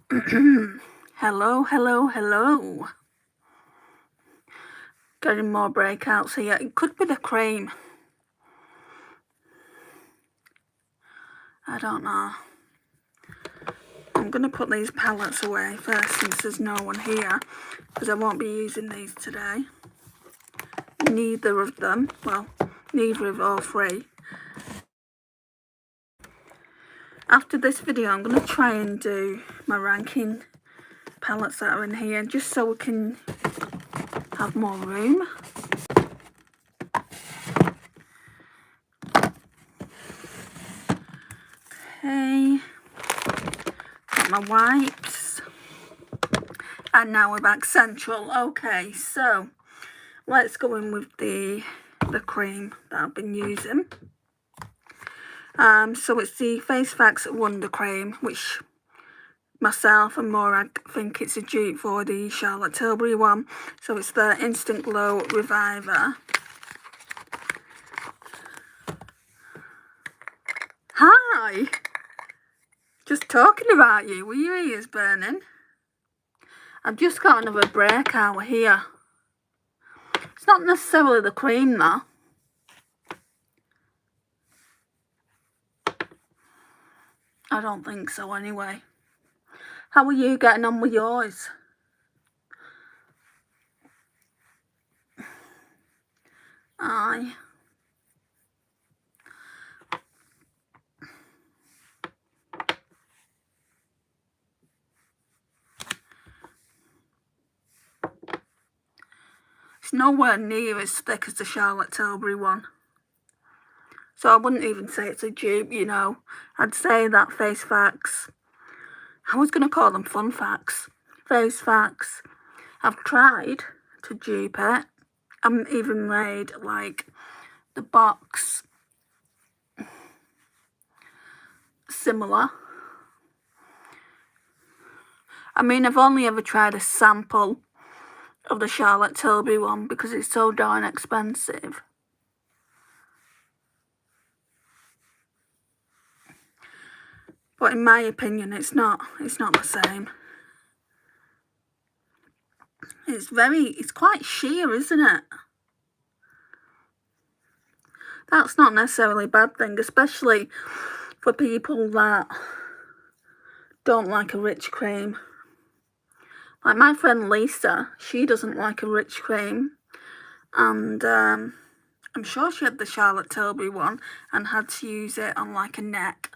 Hello, hello, hello. Getting more breakouts here. It could be the cream. I don't know. I'm going to put these palettes away first since there's no one here, because I won't be using these today. Neither of them. Well, neither of all three. After this video, I'm going to try and do my ranking palettes that are in here, just so we can have more room. Okay, got my wipes, and now we're back central. Okay, so let's go in with the cream that I've been using. So it's the Face Facts Wonder Cream, which myself and Morag think it's a dupe for the Charlotte Tilbury one. So it's the Instant Glow Reviver. Hi! Just talking about you. Were your ears burning? I've just got another breakout here. It's not necessarily the cream though. I don't think so anyway. How are you getting on with yours? Aye. It's nowhere near as thick as the Charlotte Tilbury one. So I wouldn't even say it's a dupe, you know. I'd say that Face Facts, I was going to call them Fun Facts. Face Facts, I've tried to dupe it. I've even made like the box similar. I mean, I've only ever tried a sample of the Charlotte Tilbury one because it's so darn expensive. But in my opinion, it's not the same. It's quite sheer, isn't it? That's not necessarily a bad thing, especially for people that don't like a rich cream. Like my friend Lisa, she doesn't like a rich cream. And I'm sure she had the Charlotte Tilbury one and had to use it on like a neck.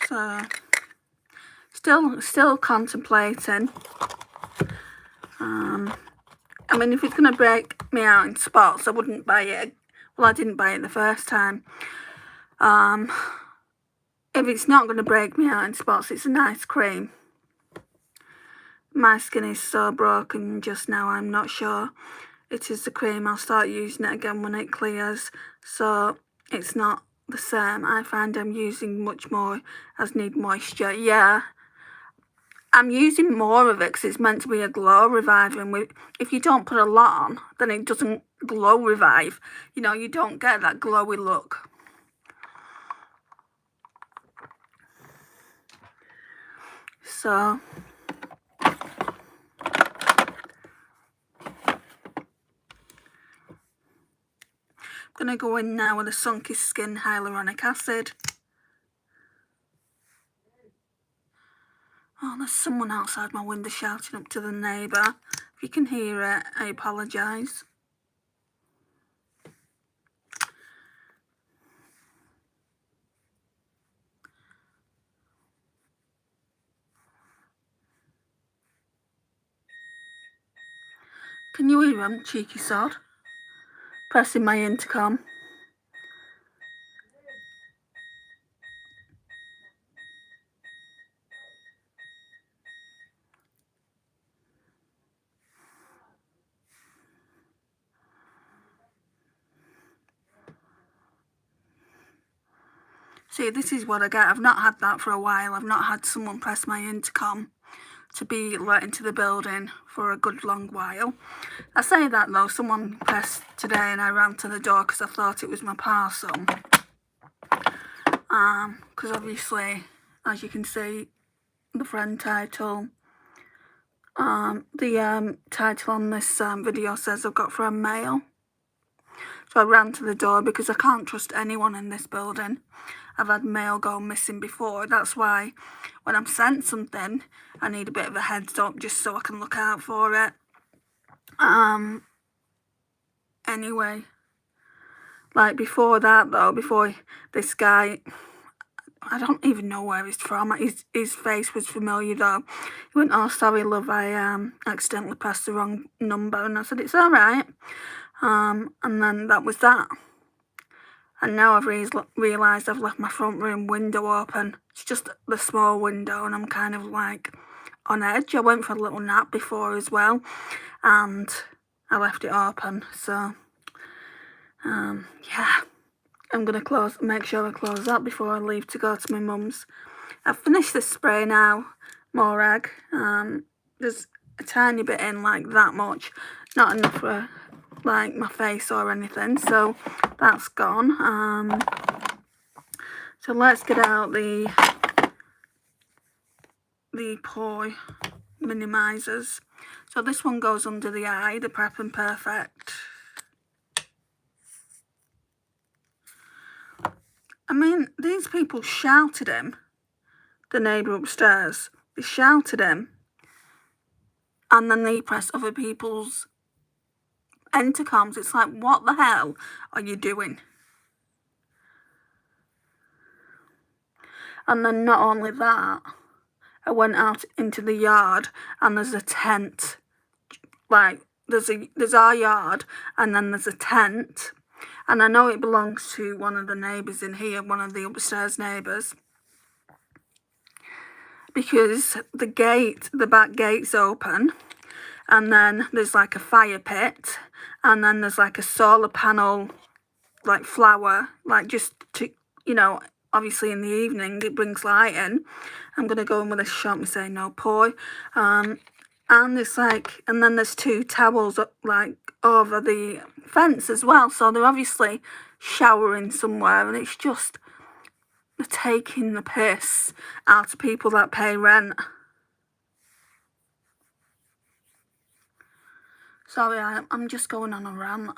So, still contemplating. I mean, if it's going to break me out in spots, I wouldn't buy it. Well, I didn't buy it the first time. If it's not going to break me out in spots, it's a nice cream. My skin is so broken just now, I'm not sure it is the cream. I'll start using it again when it clears. So, it's not the same. I find I'm using much more as need moisture. Yeah, I'm using more of it because it's meant to be a glow reviver, and if you don't put a lot on, then it doesn't glow revive. You know, you don't get that glowy look. So I'm going to go in now with a Sunky Skin Hyaluronic Acid. Oh, there's someone outside my window shouting up to the neighbour. If you can hear it, I apologise. Can you hear him, cheeky sod? Pressing my intercom. See, this is what I get. I've not had that for a while. I've not had someone press my intercom to be let into the building for a good long while. I say that though, someone pressed today and I ran to the door because I thought it was my parcel. because obviously, as you can see, the friend title, the title on this video says I've got Friendmail. So I ran to the door because I can't trust anyone in this building. I've had mail go missing before. That's why when I'm sent something, I need a bit of a heads up just so I can look out for it. Anyway, like before that though, before this guy, I don't even know where he's from. His face was familiar though. He went, "Oh, sorry love, I accidentally pressed the wrong number." And I said, "It's alright." And then that was that. And now I've realised I've left my front room window open. It's just the small window and I'm kind of like on edge. I went for a little nap before as well and I left it open. So, yeah, I'm going to make sure I close that before I leave to go to my mum's. I've finished the spray now, Morag. There's a tiny bit in, like that much, not enough for like my face or anything, so that's gone. So let's get out the pore minimizers. So this one goes under the eye, the Prep and Perfect. I mean, these people shouted him, the neighbour upstairs. They shouted him, and then they press other people's intercoms. It's like, what the hell are you doing? And then not only that, I went out into the yard and there's a tent. Like, there's our yard and then there's a tent. And I know it belongs to one of the neighbours in here, one of the upstairs neighbours. Because the back gate's open. And then there's like a fire pit. And then there's like a solar panel, like flower, like just to, you know, obviously in the evening it brings light in. I'm going to go in with a shot and say no poi. And it's like, and then there's two towels up, like over the fence as well. So they're obviously showering somewhere, and it's just taking the piss out of people that pay rent. Sorry, I'm just going on a rant.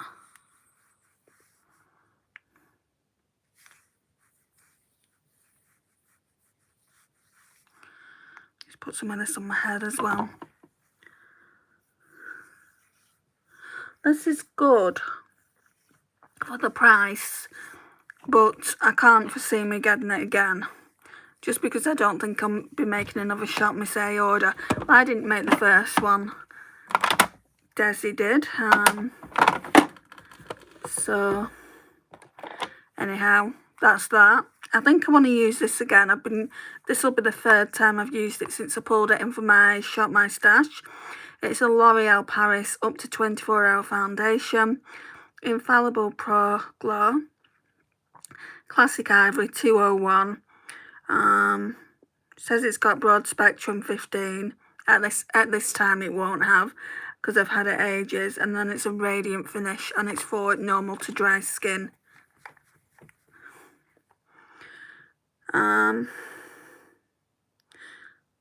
Just put some of this on my head as well. This is good for the price, but I can't foresee me getting it again. Just because I don't think I'll be making another shop my say order. I didn't make the first one. Desi did. So, anyhow, that's that. I think I want to use this again. This will be the third time I've used it since I pulled it in for my Shop My Stash. It's a L'Oreal Paris up to 24-hour foundation. Infallible Pro Glow. Classic Ivory 201. Says it's got broad spectrum 15. At this time it won't have, because I've had it ages. And then it's a radiant finish and it's for normal to dry skin.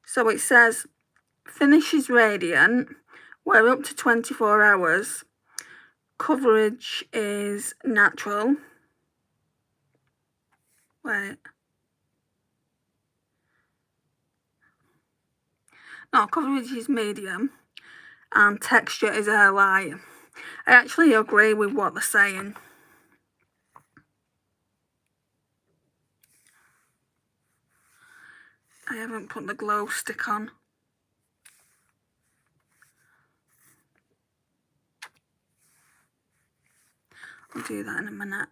So it says finish is radiant, wear up to 24 hours, coverage is natural. Coverage is medium and texture is air light. I actually agree with what they're saying. I haven't put the glow stick on. I'll do that in a minute.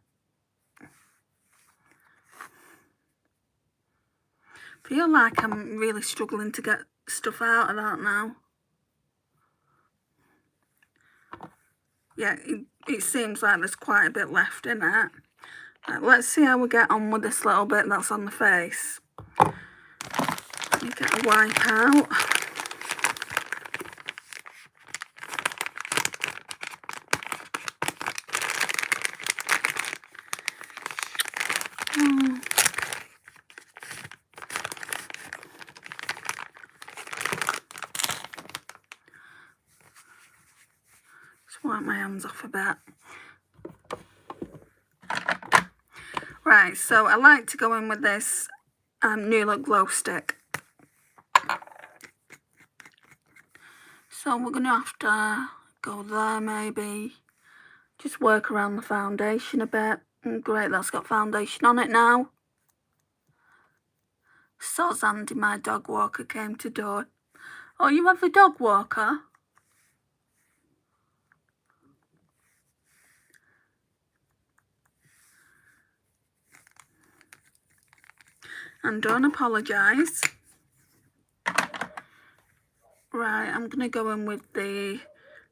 Feel like I'm really struggling to get stuff out of that now. Yeah, it seems like there's quite a bit left in it. Right, let's see how we get on with this little bit that's on the face. Let me get a wipe out. Just wipe my hands off a bit. Right, so I like to go in with this New Look Glow Stick. So we're going to have to go there maybe. Just work around the foundation a bit. Great, that's got foundation on it now. Soz Andy, my dog walker, came to door. Oh, you have a dog walker? And don't apologise. Right, I'm going to go in with the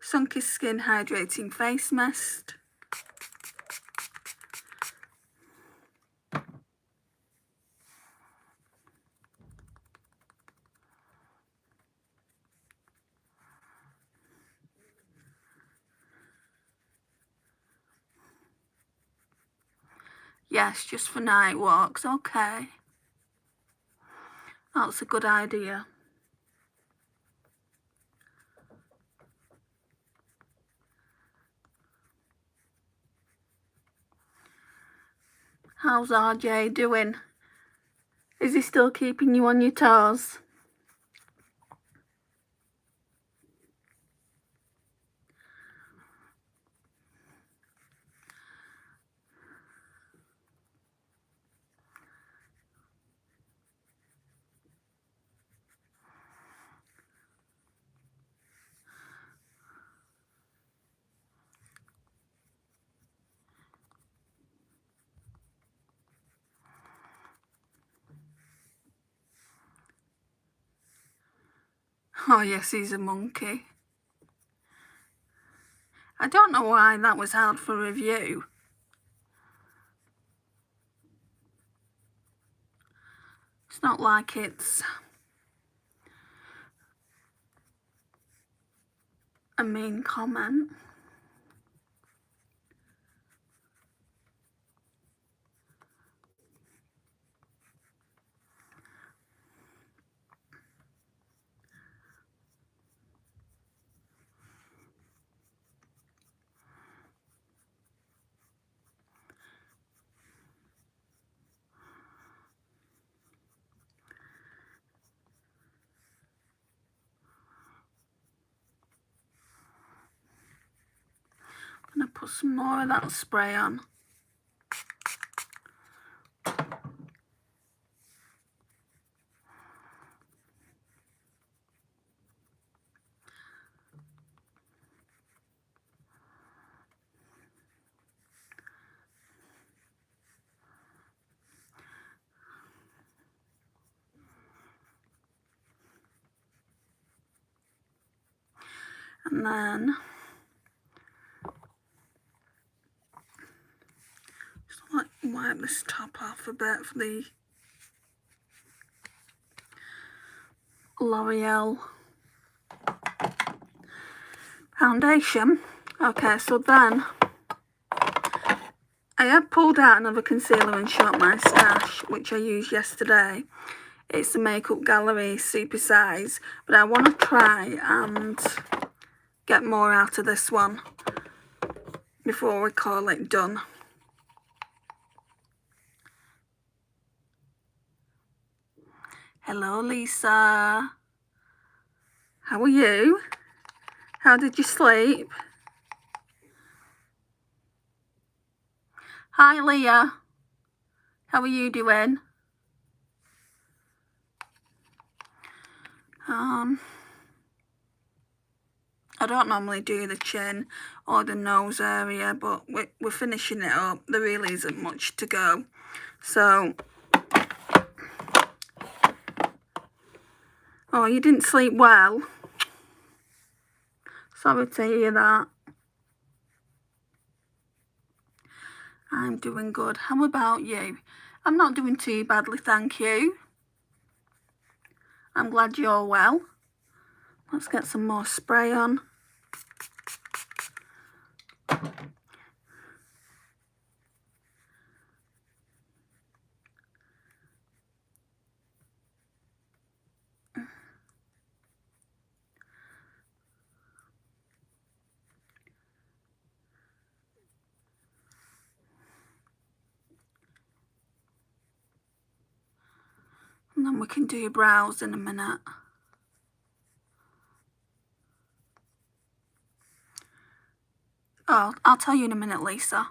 Sunkissed Skin Hydrating Face Mist. Yes, just for night walks, okay. That's a good idea. How's RJ doing? Is he still keeping you on your toes? Oh yes, he's a monkey. I don't know why that was held for review. It's not like it's a mean comment. I'm going to put some more of that spray on. And then just wipe this top off a bit for the L'Oreal foundation. Okay, so then I had pulled out another concealer and shot my stash, which I used yesterday. It's the Makeup Gallery Super Size, but I want to try and get more out of this one before we call it done. Hello Lisa, how are you? How did you sleep? Hi Leah, how are you doing? I don't normally do the chin or the nose area, but we're finishing it up. There really isn't much to go. So, oh, you didn't sleep well? Sorry to hear that. I'm doing good. How about you? I'm not doing too badly, thank you. I'm glad you're well. Let's get some more spray on. And then we can do your brows in a minute. Oh, I'll tell you in a minute, Lisa.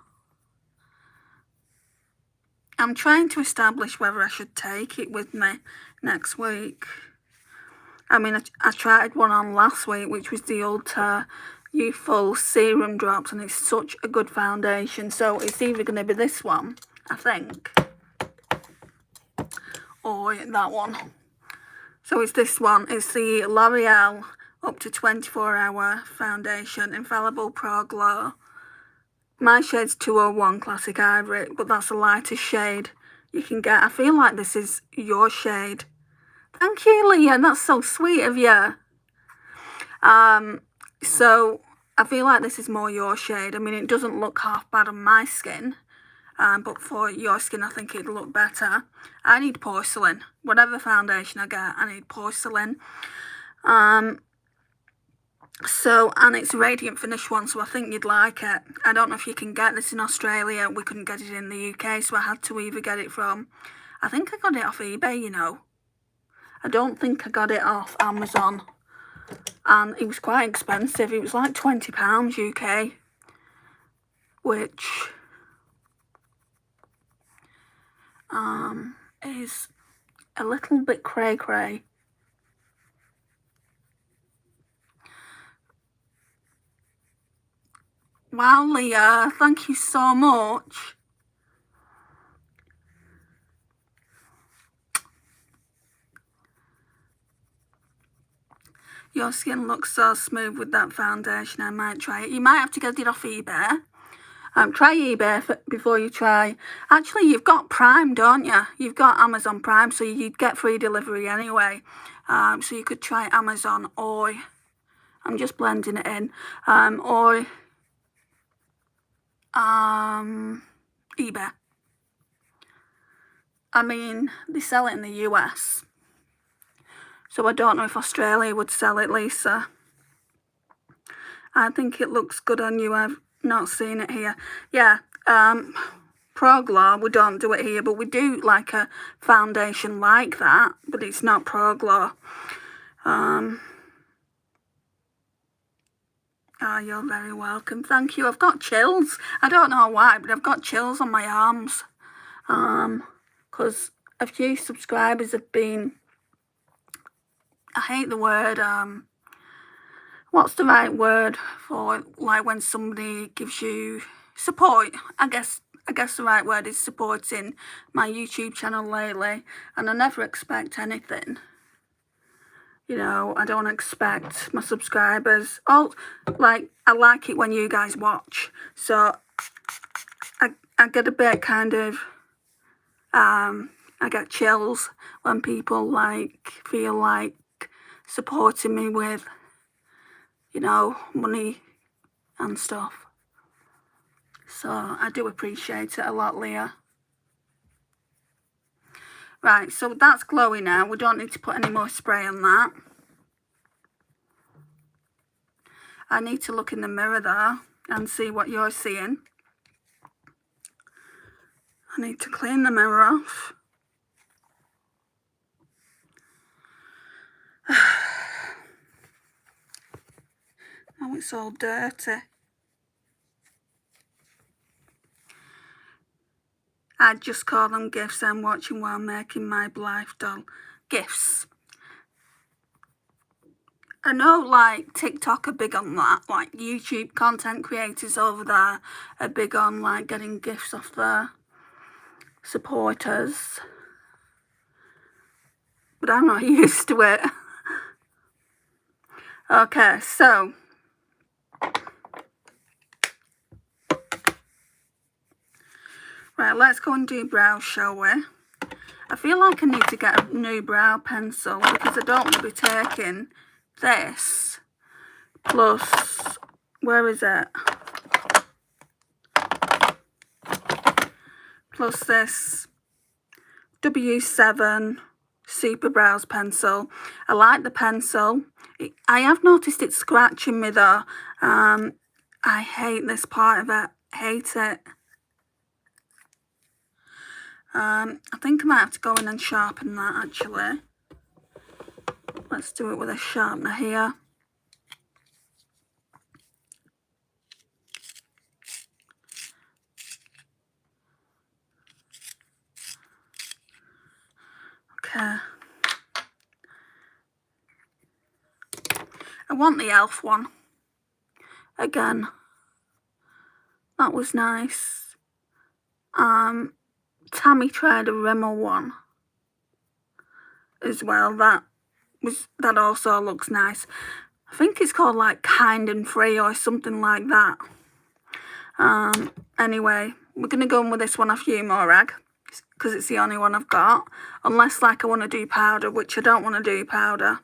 I'm trying to establish whether I should take it with me next week. I mean, I tried one on last week, which was the Ulta Youthful Serum Drops, and it's such a good foundation. So it's either going to be this one, I think, or that one. So it's this one. It's the L'Oreal Up to 24-Hour Foundation Infallible Pro Glow. My shade's 201 Classic Ivory, but that's the lightest shade you can get. I feel like this is your shade. Thank you, Leah. That's so sweet of you. So I feel like this is more your shade. I mean, it doesn't look half bad on my skin, but for your skin, I think it'd look better. I need porcelain. Whatever foundation I get, I need porcelain. And it's a radiant finish one, so I think you'd like it. I don't know if you can get this in Australia. We couldn't get it in the UK, so I had to either get it from, I think I got it off eBay, you know. I don't think I got it off Amazon. And it was quite expensive. It was like £20 UK, which is a little bit cray-cray. Wow, Leah, thank you so much. Your skin looks so smooth with that foundation. I might try it. You might have to get it off eBay. Try eBay before you try. Actually, you've got Prime, don't you? You've got Amazon Prime, so you'd get free delivery anyway. So you could try Amazon, or I'm just blending it in, or eBay. I mean, they sell it in the US, so I don't know if Australia would sell it, Lisa. I think it looks good on you. I've not seen it here. Yeah, Pro Glow, we don't do it here, but we do like a foundation like that, but it's not Pro Glow. Oh, you're very welcome. Thank you. I've got chills. I don't know why, but I've got chills on my arms. Because a few subscribers have been, I hate the word, what's the right word for, like, when somebody gives you support? I guess the right word is supporting my YouTube channel lately, and I never expect anything. You know, I don't expect my subscribers. I like it when you guys watch, so I get a bit kind of, I get chills when people feel like supporting me with, you know, money and stuff. So I do appreciate it a lot, Leah. Right, so that's glowy now. We don't need to put any more spray on that. I need to look in the mirror though and see what you're seeing. I need to clean the mirror off. Oh, it's all dirty. I'd just call them gifts I'm watching while making my life doll. Gifts. I know, like, TikTok are big on that. Like, YouTube content creators over there are big on, like, getting gifts off their supporters. But I'm not used to it. Okay, so right, let's go and do brows, shall we? I feel like I need to get a new brow pencil because I don't want to be taking this plus, where is it? Plus this W7 Super Brows pencil. I like the pencil. I have noticed it scratching me though. I hate this part of it. Hate it. I think I might have to go in and sharpen that actually. Let's do it with a sharpener here. Okay. I want the elf one. Again. That was nice. Tammy tried a Rimmel one as well. That also looks nice. I think it's called like Kind and Free or something like that. Anyway, we're going to go in with this one off Humorag because it's the only one I've got. Unless like I want to do powder, which I don't want to do powder.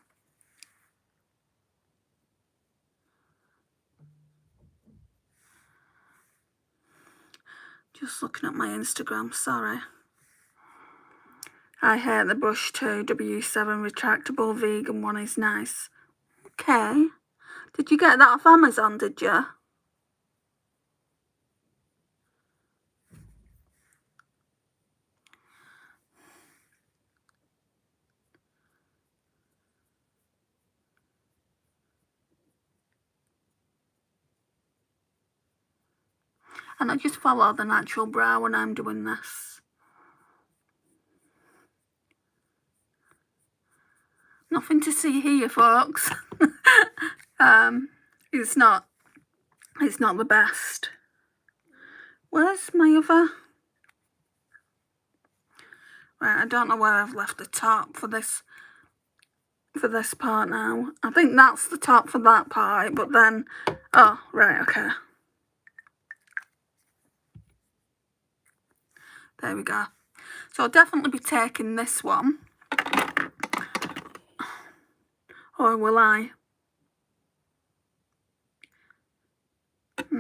Just looking at my Instagram, sorry. I hate the brush too. W7 retractable vegan one is nice. Okay. Did you get that off Amazon, did you? And I just follow the natural brow when I'm doing this. Nothing to see here, folks. It's not the best. Where's my other? Right, I don't know where I've left the top for this part now. I think that's the top for that part, but then, oh, right, okay. There we go. So I'll definitely be taking this one. Or will I?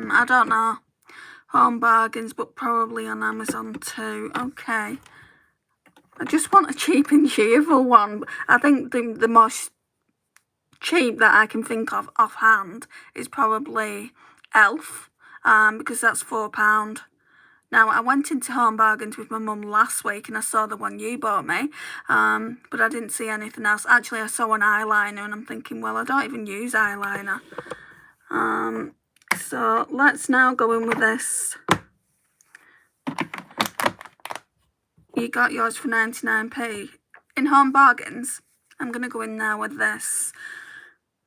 I don't know. Home Bargains, but probably on Amazon too. Okay. I just want a cheap and cheerful one. I think the most cheap that I can think of offhand is probably Elf, because that's £4. Now, I went into Home Bargains with my mum last week and I saw the one you bought me, but I didn't see anything else. Actually, I saw an eyeliner and I'm thinking, well, I don't even use eyeliner. So let's now go in with this. You got yours for 99p. In Home Bargains, I'm going to go in there with this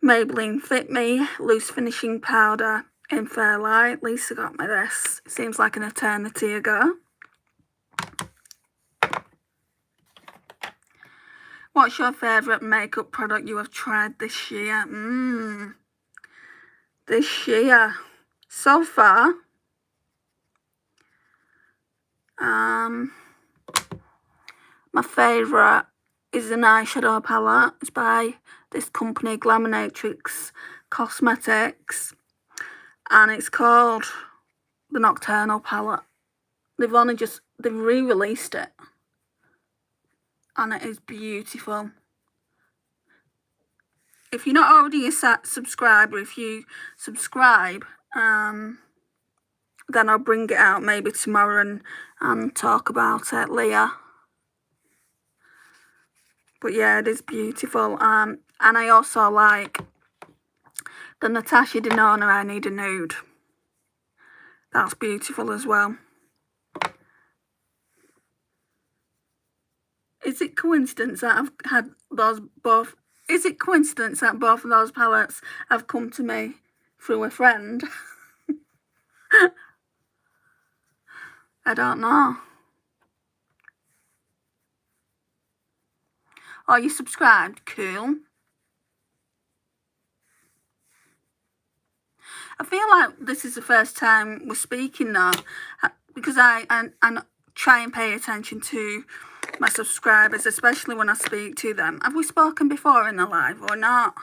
Maybelline Fit Me Loose Finishing Powder in Fairlight. Lisa got me this. It seems like an eternity ago. What's your favourite makeup product you have tried this year? This year. So far, my favourite is an eyeshadow palette. It's by this company, Glamonatrix Cosmetics. And it's called the Nocturnal palette. They've re-released it. And it is beautiful. If you're not already a subscriber, if you subscribe, then I'll bring it out maybe tomorrow and talk about it, Leah. But yeah, it is beautiful. And I also like the Natasha Denona I Need a Nude. That's beautiful as well. Is it coincidence that I've had those both? Is it coincidence that both of those palettes have come to me through a friend? I don't know. Are you subscribed? Cool. I feel like this is the first time we're speaking though, because I try and pay attention to my subscribers, especially when I speak to them. Have we spoken before in the live or not?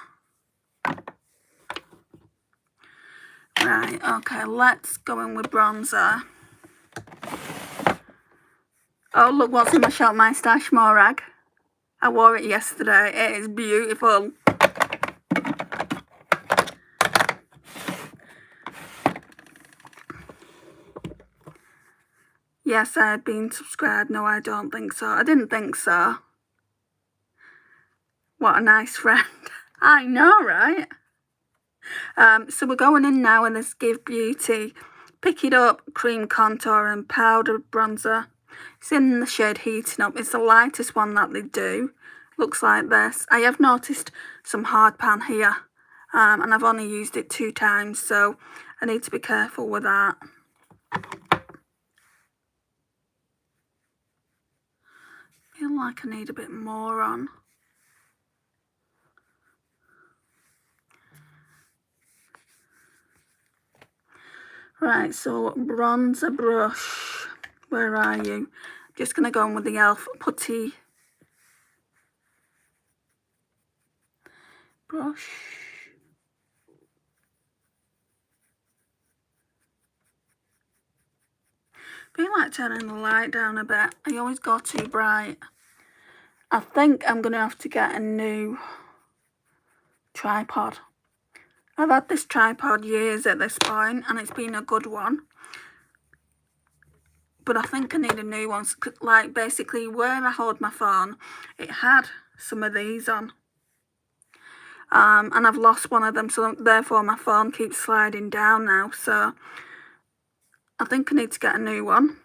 Right, okay, let's go in with bronzer. Oh, look what's in my Shop My Stash Morag. I wore it yesterday. It is beautiful. Yes, I had been subscribed. No, I don't think so. I didn't think so. What a nice friend. I know, right? So we're going in now in this Give Beauty Pick It Up Cream Contour and Powder Bronzer. It's in the shade Heating Up. It's the lightest one that they do. Looks like this. I have noticed some hard pan here, and I've only used it 2 times, so I need to be careful with that. I feel like I need a bit more on. Right, so bronzer brush. Where are you? I'm just going to go in with the e.l.f. putty brush. I feel like turning the light down a bit. I always go too bright. I think I'm going to have to get a new tripod. I've had this tripod years at this point, and it's been a good one. But I think I need a new one. Like, basically, where I hold my phone, it had some of these on. And I've lost one of them, so therefore my phone keeps sliding down now. So I think I need to get a new one.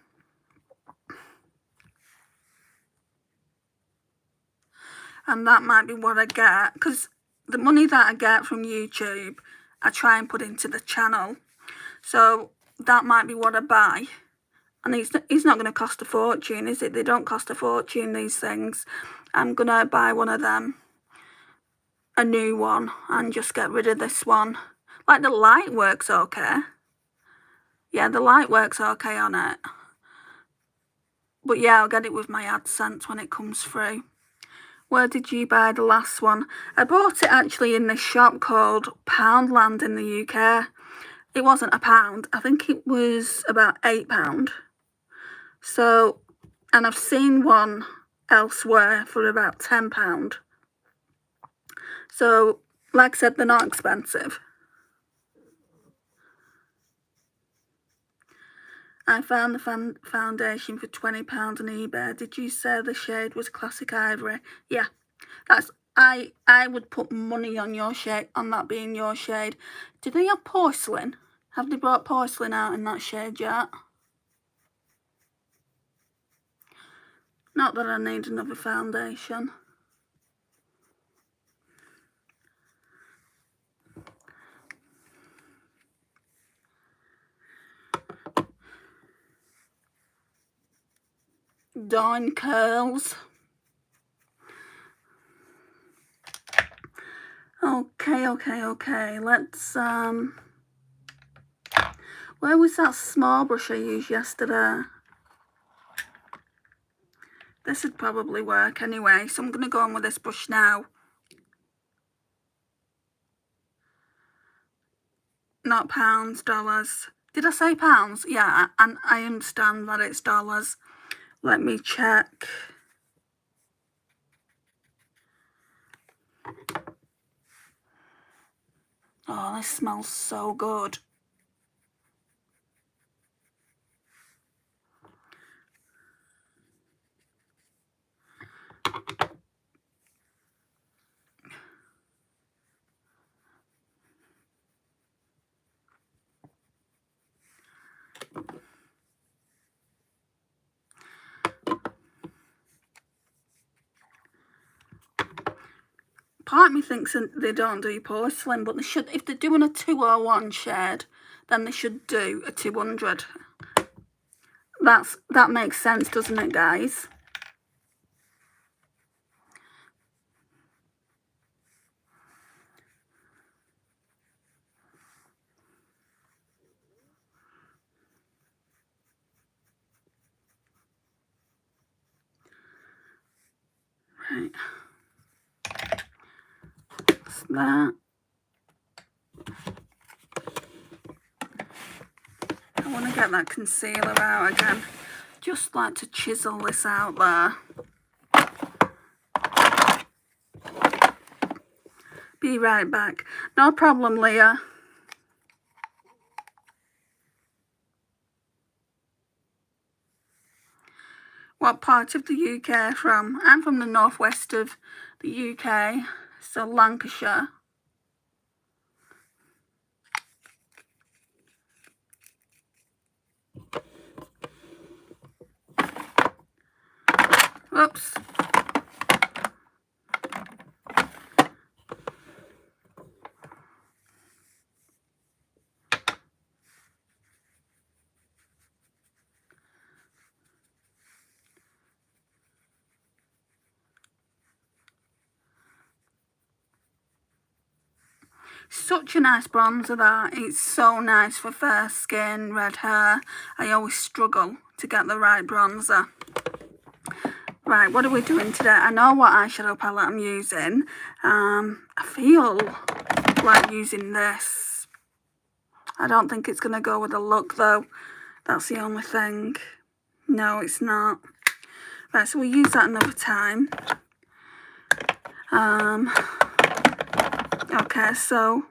And that might be what I get, because the money that I get from YouTube, I try and put into the channel. So that might be what I buy. And it's not going to cost a fortune, is it? They don't cost a fortune, these things. I'm going to buy one of them, a new one, and just get rid of this one. Like, the light works okay. Yeah, the light works okay on it. But yeah, I'll get it with my AdSense when it comes through. Where did you buy the last one? I bought it actually in this shop called Poundland in the UK. It wasn't £1. I think it was about £8. So, and I've seen one elsewhere for about £10. So, like I said, they're not expensive. I found the foundation for £20 on eBay. Did you say the shade was Classic Ivory? Yeah, that's... I would put money on your shade, on that being your shade. Do they have porcelain? Have they brought porcelain out in that shade yet? Not that I need another foundation. Dawn curls. Okay. Let's, where was that small brush I used yesterday? This would probably work anyway, so I'm going to go on with this brush now. Not pounds, dollars. Did I say pounds? Yeah, and I understand that it's dollars. Let me check. Oh, this smells so good. Part of me thinks that they don't do porcelain, but they should. If they're doing a 201 shade, then they should do a 200. That makes sense, doesn't it, guys? Right. That's that. I want to get that concealer out again. Just like to chisel this out there. Be right back. No problem, Leah. What part of the UK from? I'm from the northwest of the UK, so Lancashire. Oops. Such a nice bronzer that. It's so nice for fair skin, red hair. I always struggle to get the right bronzer. Right, what are we doing today? I know what eyeshadow palette I'm using. I feel like using this. I don't think it's going to go with the look though. That's the only thing. No, it's not. Right, so we'll use that another time. Okay, so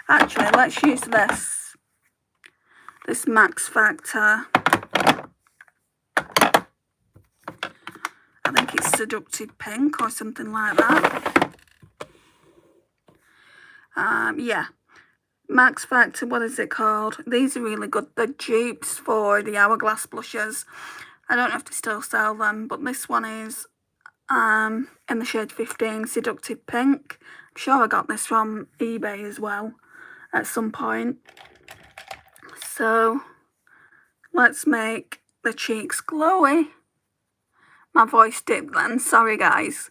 actually let's use this Max Factor. I think it's Seductive Pink or something like that. Yeah, Max Factor, what is it called? These are really good. They're dupes for the Hourglass blushes. I don't know if they still sell them, but this one is in the shade 15, Seductive Pink. I'm sure I got this from eBay as well at some point. So let's make the cheeks glowy. My voice dipped then, sorry guys.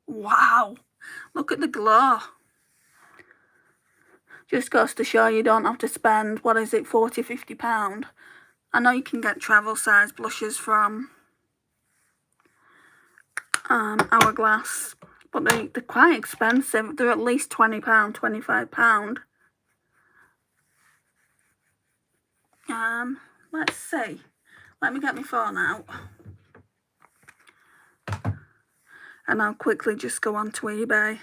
Wow, look at the glow. Just goes to show you don't have to spend, what is it, £40, £50. I know you can get travel size blushes from Hourglass, but they're quite expensive. They're at least £20, £25. Let's see. Let me get my phone out. And I'll quickly just go onto eBay.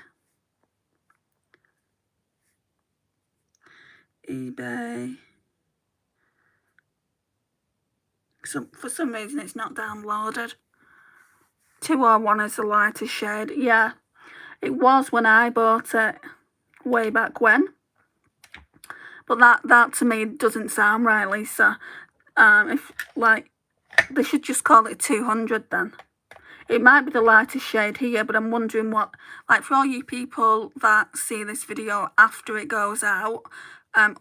eBay. For some reason it's not downloaded. 201 is the lightest shade. Yeah, it was when I bought it way back when. But that to me doesn't sound right, Lisa. If like they should just call it 200 then. It might be the lightest shade here, but I'm wondering what, like for all you people that see this video after it goes out,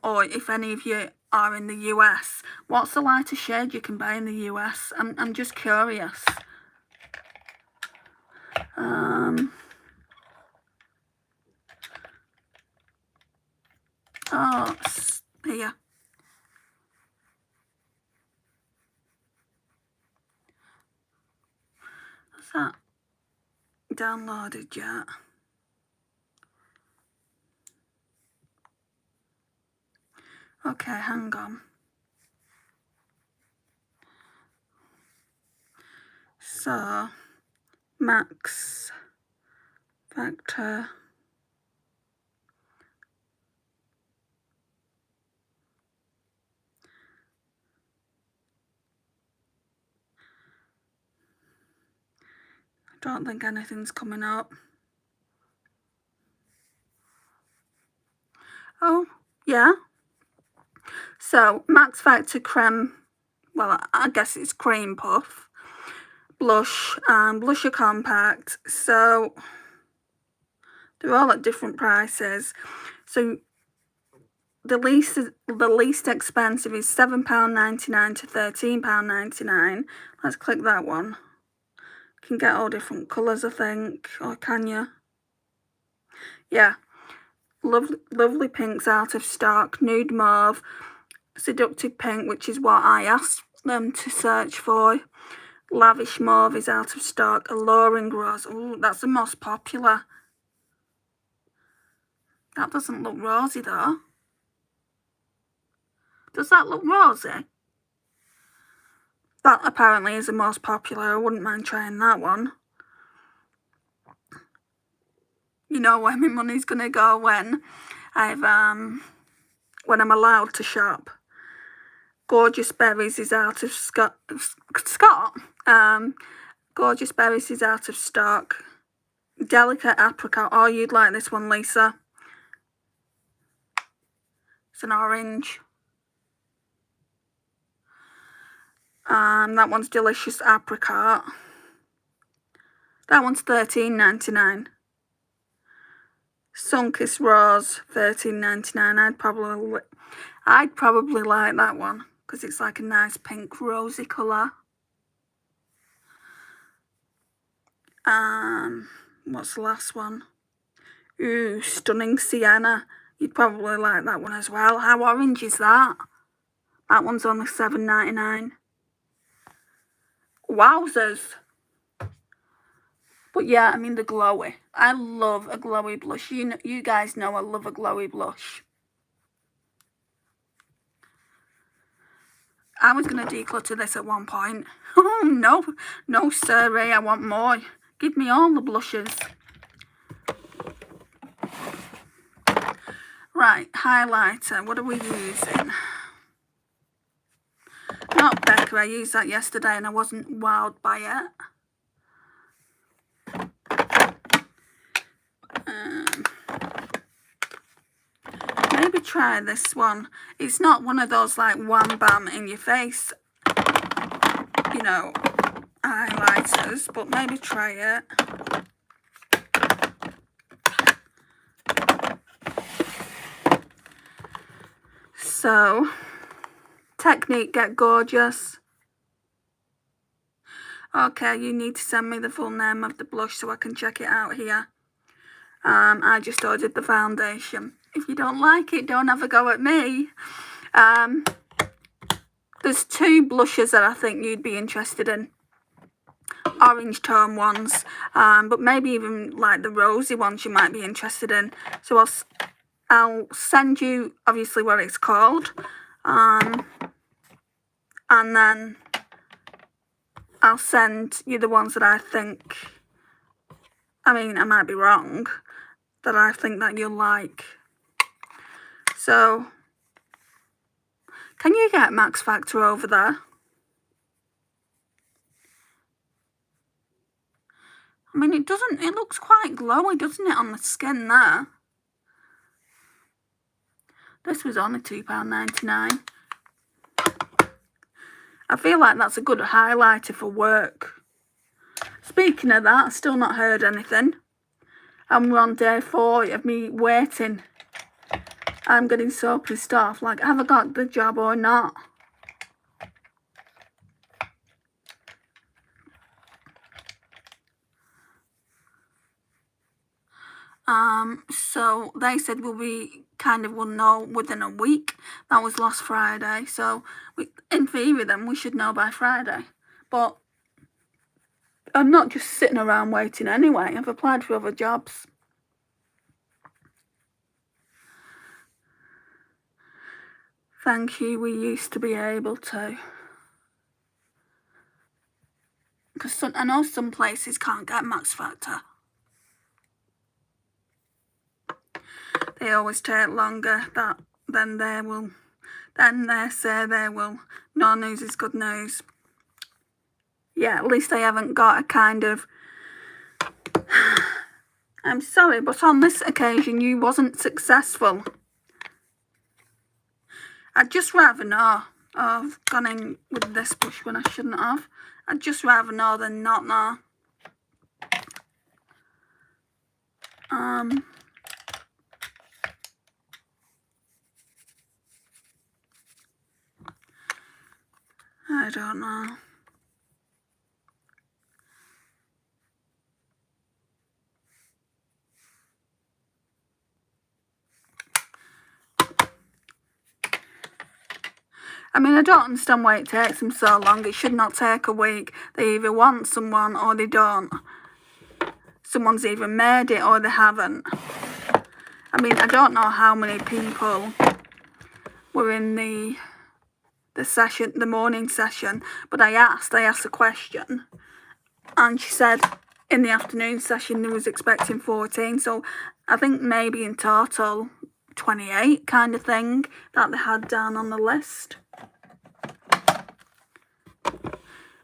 or if any of you are in the US, what's the lightest shade you can buy in the US? I'm just curious. Oh, here. What's that? Downloaded yet? Okay, hang on. So, Max Factor. I don't think anything's coming up. Oh, yeah. So, Max Factor Creme, well, I guess it's Cream Puff. Blush and Blusher Compact. So, they're all at different prices. So, the least expensive is £7.99 to £13.99. Let's click that one. You can get all different colours, I think, or can you? Yeah. Lovely pinks out of stock, nude mauve, seductive pink, which is what I asked them to search for. Lavish mauve is out of stock, alluring rose. Ooh, that's the most popular. That doesn't look rosy though. Does that look rosy? That apparently is the most popular. I wouldn't mind trying that one. You know where my money's gonna go when I've when I'm allowed to shop. Gorgeous Berries is out of Gorgeous Berries is out of stock. Delicate Apricot. Oh, you'd like this one, Lisa. It's an orange. That one's Delicious Apricot. That one's $13.99. Sunkissed Rose, $13.99. I'd probably like that one because it's like a nice pink rosy colour. What's the last one? Ooh, Stunning Sienna. You'd probably like that one as well. How orange is that? That one's only $7.99. Wowzers. But yeah, I mean the glowy. I love a glowy blush. You guys know I love a glowy blush. I was going to declutter this at one point. Oh, no siree, I want more. Give me all the blushes. Right, highlighter. What are we using? Not Becca. I used that yesterday and I wasn't wowed by it. Maybe try this one. It's not one of those like wham bam in your face, you know, highlighters, but maybe try it. So, Technique Get Gorgeous. Okay, you need to send me the full name of the blush so I can check it out here. I just ordered the foundation. If you don't like it, don't have a go at me. There's two blushes that I think you'd be interested in. Orange tone ones, but maybe even like the rosy ones you might be interested in. So I'll send you obviously what it's called, and then I'll send you the ones that I think, I mean I might be wrong, that I think that you'll like. So, can you get Max Factor over there? I mean, it looks quite glowy, doesn't it, on the skin there? This was only £2.99. I feel like that's a good highlighter for work. Speaking of that, I've still not heard anything. And we're on day 4 of me waiting. I'm getting so pissed off. Like, have I got the job or not? So they said we'll know within a week. That was last Friday. So in theory then we should know by Friday. But I'm not just sitting around waiting anyway. I've applied for other jobs. Thank you, we used to be able to. Because I know some places can't get Max Factor. They always take longer than they will. Then they say they will. No news is good news. Yeah, at least they haven't got a kind of... I'm sorry, but on this occasion you wasn't successful. I'd just rather know. Oh, I've gone in with this brush when I shouldn't have. I'd just rather know than not know. I don't know. I mean, I don't understand why it takes them so long. It should not take a week. They either want someone or they don't. Someone's either made it or they haven't. I mean, I don't know how many people were in the session, the morning session, but I asked a question, and she said in the afternoon session they was expecting 14. So I think maybe in total 28 kind of thing that they had down on the list.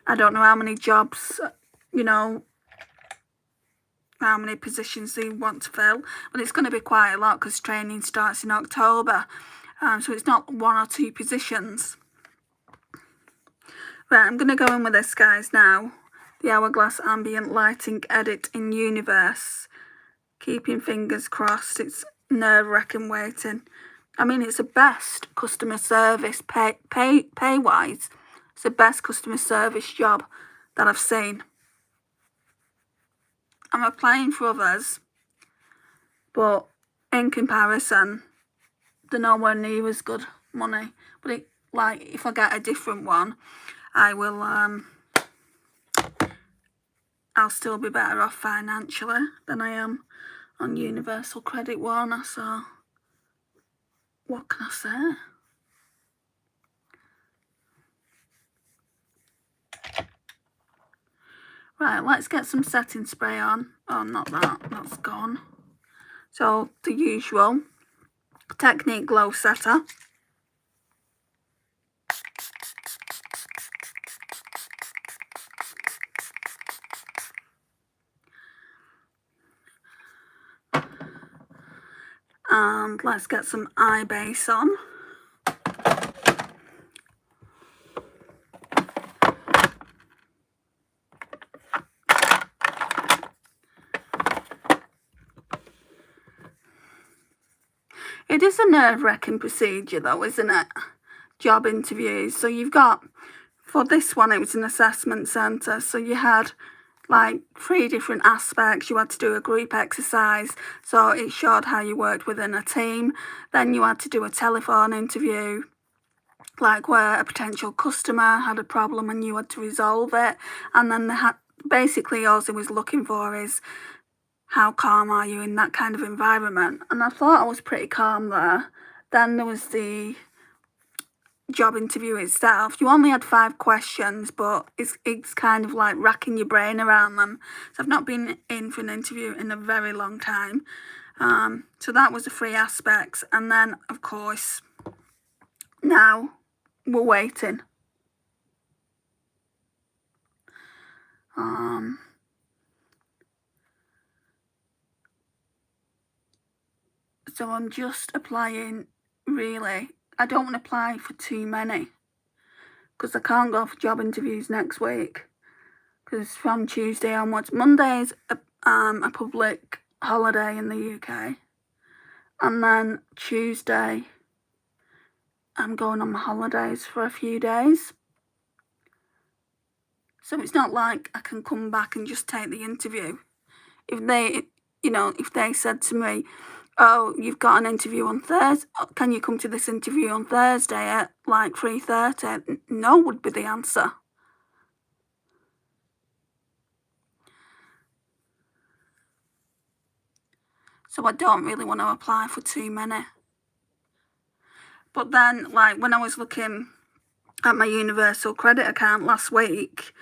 I don't know how many jobs, you know, how many positions they want to fill, but it's going to be quite a lot because training starts in October. So it's not 1 or 2 positions. Right, I'm going to go in with this, guys, now. The Hourglass Ambient Lighting Edit in Universe. Keeping fingers crossed. It's nerve-wracking waiting. I mean, it's the best customer service pay-wise. It's the best customer service job that I've seen. I'm applying for others, but in comparison, they're nowhere near as good money. But if I get a different one, I will I'll still be better off financially than I am on Universal Credit Warner. So what can I say? Right, let's get some setting spray on. Oh, not that, that's gone. So the usual Technique Glow Setter. And let's get some eye base on. It is a nerve-wracking procedure though, isn't it? Job interviews. So you've got, for this one it was an assessment centre, so you had like 3 different aspects. You had to do a group exercise, so it showed how you worked within a team. Then you had to do a telephone interview, like where a potential customer had a problem and you had to resolve it. And then they had, basically all they was looking for is how calm are you in that kind of environment. And I thought I was pretty calm there. Then there was the job interview itself. You only had 5 questions, but it's kind of like racking your brain around them. So I've not been in for an interview in a very long time. So that was the 3 aspects. And then, of course, now we're waiting. So I'm just applying, really. I don't want to apply for too many because I can't go for job interviews next week because from Tuesday onwards, Monday's a public holiday in the UK, and then Tuesday I'm going on my holidays for a few days. So it's not like I can come back and just take the interview. If they said to me, oh, you've got an interview on Thursday, can you come to this interview on Thursday at like 3:30? No would be the answer. So I don't really want to apply for too many. But then, like, when I was looking at my Universal Credit account last week,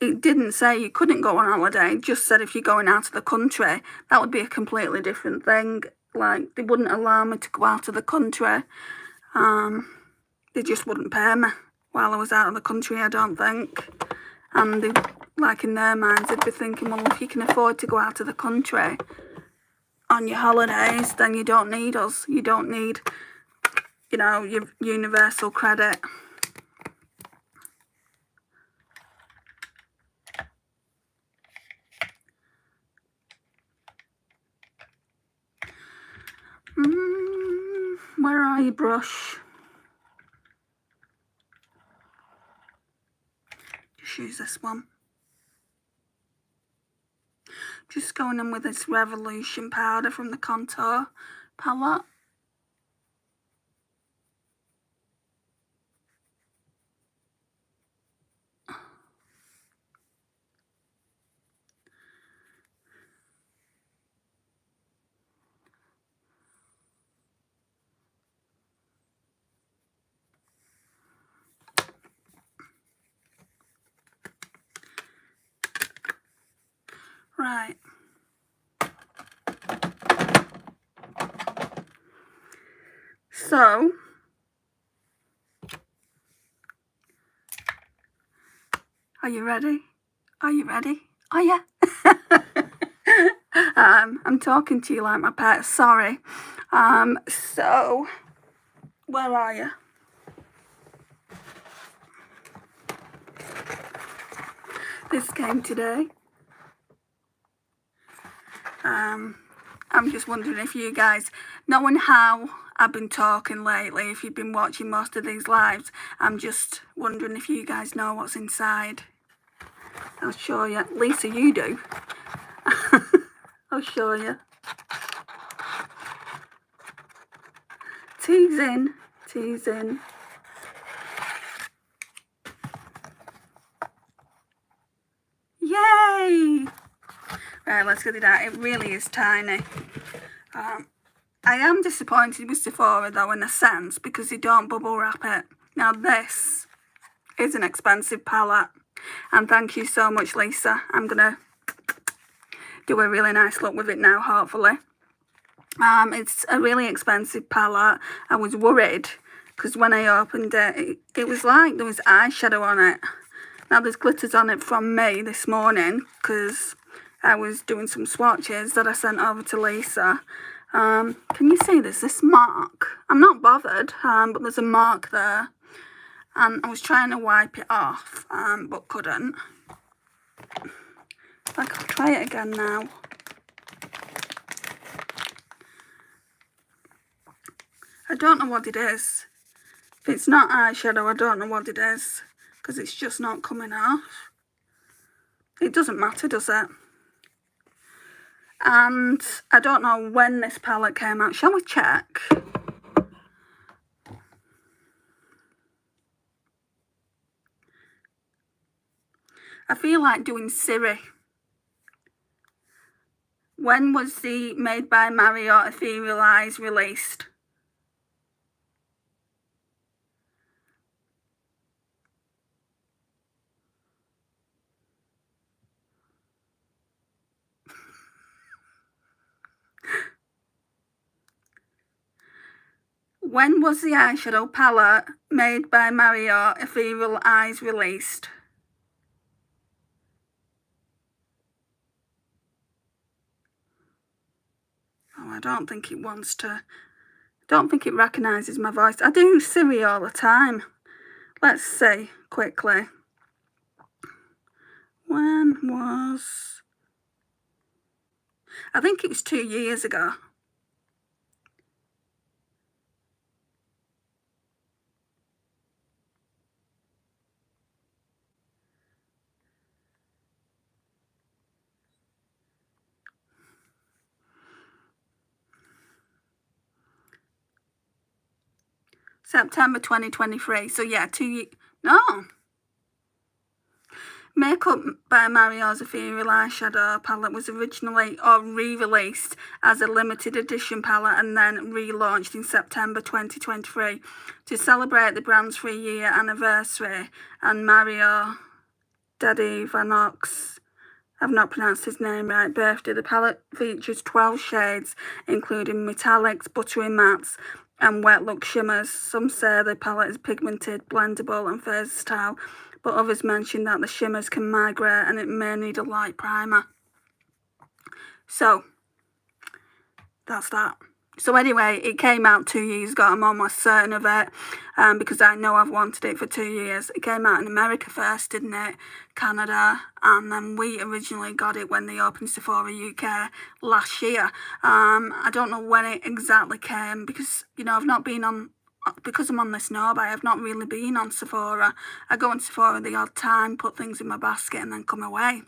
it didn't say you couldn't go on holiday. It just said if you're going out of the country, that would be a completely different thing. Like, they wouldn't allow me to go out of the country. They just wouldn't pay me while I was out of the country, I don't think. And they, like, in their minds, they'd be thinking, well, if you can afford to go out of the country on your holidays, then you don't need us. You don't need, your Universal Credit. Where are you, brush? Just use this one. Just going in with this Revolution powder from the Contour palette. Right. So are you ready? Are you ready? Oh yeah. I'm talking to you like my pet, sorry. So where are you? This came today. I'm just wondering if you guys, knowing how I've been talking lately, if you've been watching most of these lives, I'm just wondering if you guys know what's inside. I'll show you. Lisa, you do. I'll show you. Teasing, teasing. Yay! Right, let's get it out. It really is tiny. I am disappointed with Sephora though, in a sense, because they don't bubble wrap it. Now this is an expensive palette, and thank you so much, Lisa. I'm gonna do a really nice look with it now, hopefully. It's a really expensive palette. I was worried because when I opened it, it was like there was eyeshadow on it. Now there's glitters on it from me this morning because I was doing some swatches that I sent over to Lisa. Can you see this mark? I'm not bothered, but there's a mark there. And I was trying to wipe it off, but couldn't. I'll try it again now. I don't know what it is. If it's not eyeshadow, I don't know what it is, because it's just not coming off. It doesn't matter, does it? And I don't know when this palette came out. Shall we check? I feel like doing Siri. When was the Made by Mario Ethereal Eyes released? When was the eyeshadow palette Made by Mario Ethereal Eyes released? Oh, I don't think it wants to. Don't think it recognises my voice. I do Siri all the time. Let's see quickly. When was... I think it was 2 years ago. September 2023. So yeah, 2 years. No. Makeup by Mario's Ethereal Eyeshadow palette was originally re-released as a limited edition palette and then relaunched in September 2023 to celebrate the brand's 3-year anniversary. And Mario Daddy Vanox, I've not pronounced his name right, birthday. The palette features 12 shades, including metallics, buttery mattes, and wet look shimmers. Some say the palette is pigmented, blendable, and versatile, but others mention that the shimmers can migrate and it may need a light primer. So that's that. So anyway, it came out 2 years ago. I'm almost certain of it, because I know I've wanted it for 2 years. It came out in America first, didn't it? Canada, and then we originally got it when they opened Sephora UK last year. I don't know when it exactly came because, you know, I've not been on, because I'm on this knob, I have not really been on Sephora. I go on Sephora the odd time, put things in my basket and then come away.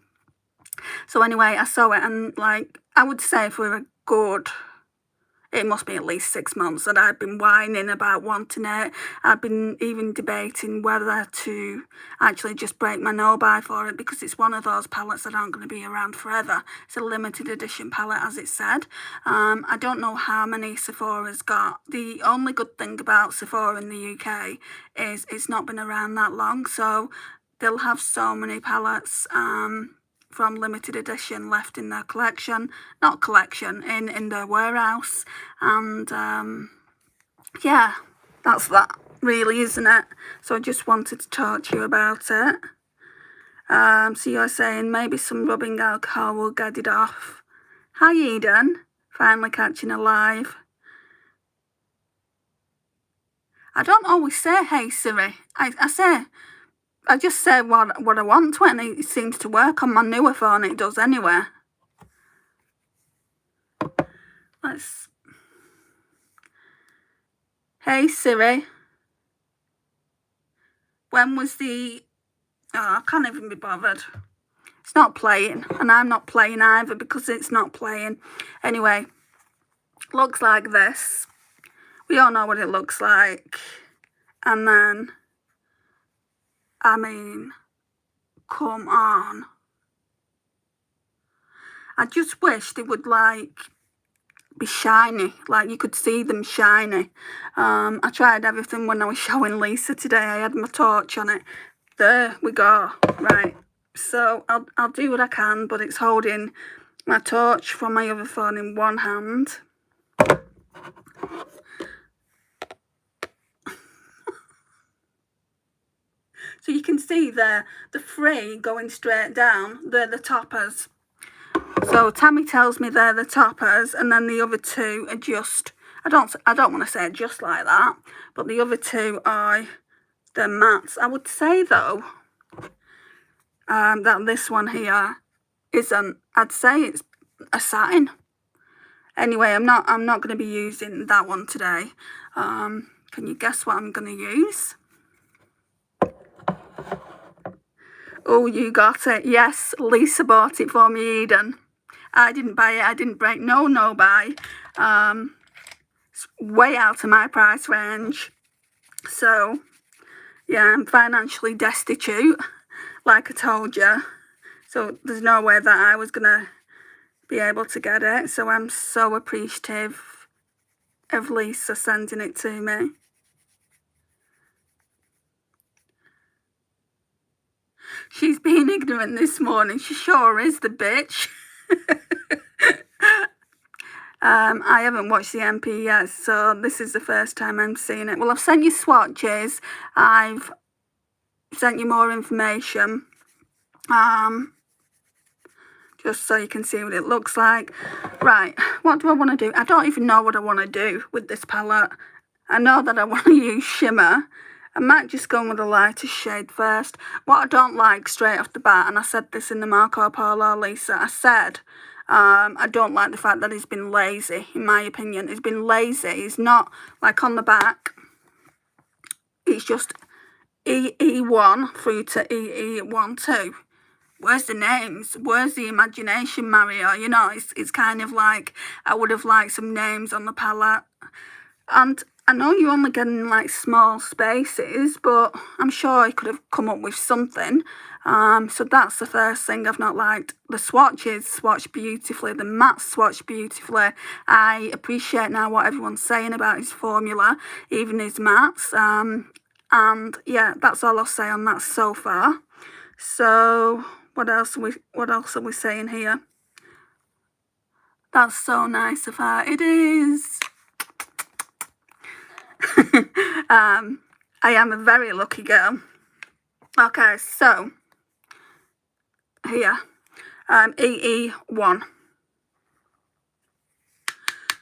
So anyway, I saw it and like, I would say for a good... it must be at least 6 months that I've been whining about wanting it. I've been even debating whether to actually just break my no-buy for it because it's one of those palettes that aren't going to be around forever. It's a limited edition palette, as it said. I don't know how many Sephora's got. The only good thing about Sephora in the UK is it's not been around that long, so they'll have so many palettes from limited edition left in their collection, not collection, in their warehouse, and yeah, that's that really, isn't it? So I just wanted to talk to you about it. So you're saying maybe some rubbing alcohol will get it off. Hi Eden, finally catching alive. I don't always say hey Siri. I just say what I want to, and it seems to work on my newer phone. It does anyway. Hey Siri. When was the... Oh, I can't even be bothered. It's not playing, and I'm not playing either because it's not playing. Anyway, looks like this. We all know what it looks like. And then, I mean, come on. I just wish they would, like, be shiny. Like, you could see them shiny. I tried everything when I was showing Lisa today. I had my torch on it. There we go. Right. So I'll do what I can, but it's holding my torch from my other phone in one hand. So you can see there, the three going straight down, they're the toppers. So Tammy tells me they're the toppers, and then the other two are just, I don't want to say just like that, but the other two are the mattes. I would say though, that this one here isn't. I'd say it's a satin. Anyway, I'm not going to be using that one today. Can you guess what I'm going to use? Oh, you got it. Yes, Lisa bought it for me, Eden. I didn't buy it. I didn't break no buy. It's way out of my price range. So, yeah, I'm financially destitute, like I told you. So there's no way that I was going to be able to get it. So I'm so appreciative of Lisa sending it to me. She's being ignorant this morning. She sure is, the bitch. I haven't watched the MP yet, so this is the first time I'm seeing it. Well, I've sent you swatches. I've sent you more information. Just so you can see what it looks like. Right, what do I want to do? I don't even know what I want to do with this palette. I know that I want to use shimmer. I might just go with a lighter shade first. What I don't like straight off the bat, and I said this in the Marco Polo, Lisa, I said, I don't like the fact that he's been lazy, in my opinion. He's been lazy. He's not, like on the back, it's just EE1 through to EE12. Where's the names? Where's the imagination, Mario? You know, it's kind of like I would have liked some names on the palette. And I know you're only getting like small spaces, but I'm sure you could have come up with something. So that's the first thing I've not liked. The swatches swatch beautifully. The mattes swatch beautifully. I appreciate now what everyone's saying about his formula, even his mattes. And yeah, that's all I'll say on that so far. So what else are we saying here? That's so nice of her. It is. I am a very lucky girl. Okay, so here, EE1.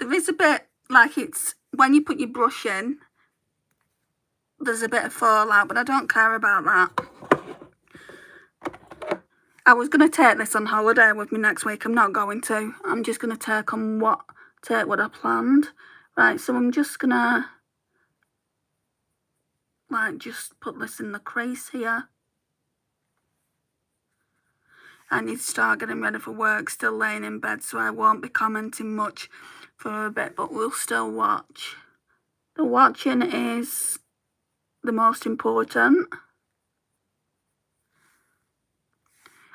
There is a bit like it's when you put your brush in, there's a bit of fallout, but I don't care about that. I was going to take this on holiday with me next week. I'm not going to. I'm just going to take what I planned. Right, so I'm just going to like just put this in the crease here. I need to start getting ready for work, still laying in bed, so I won't be commenting much for a bit, but we'll still watch. The watching is the most important.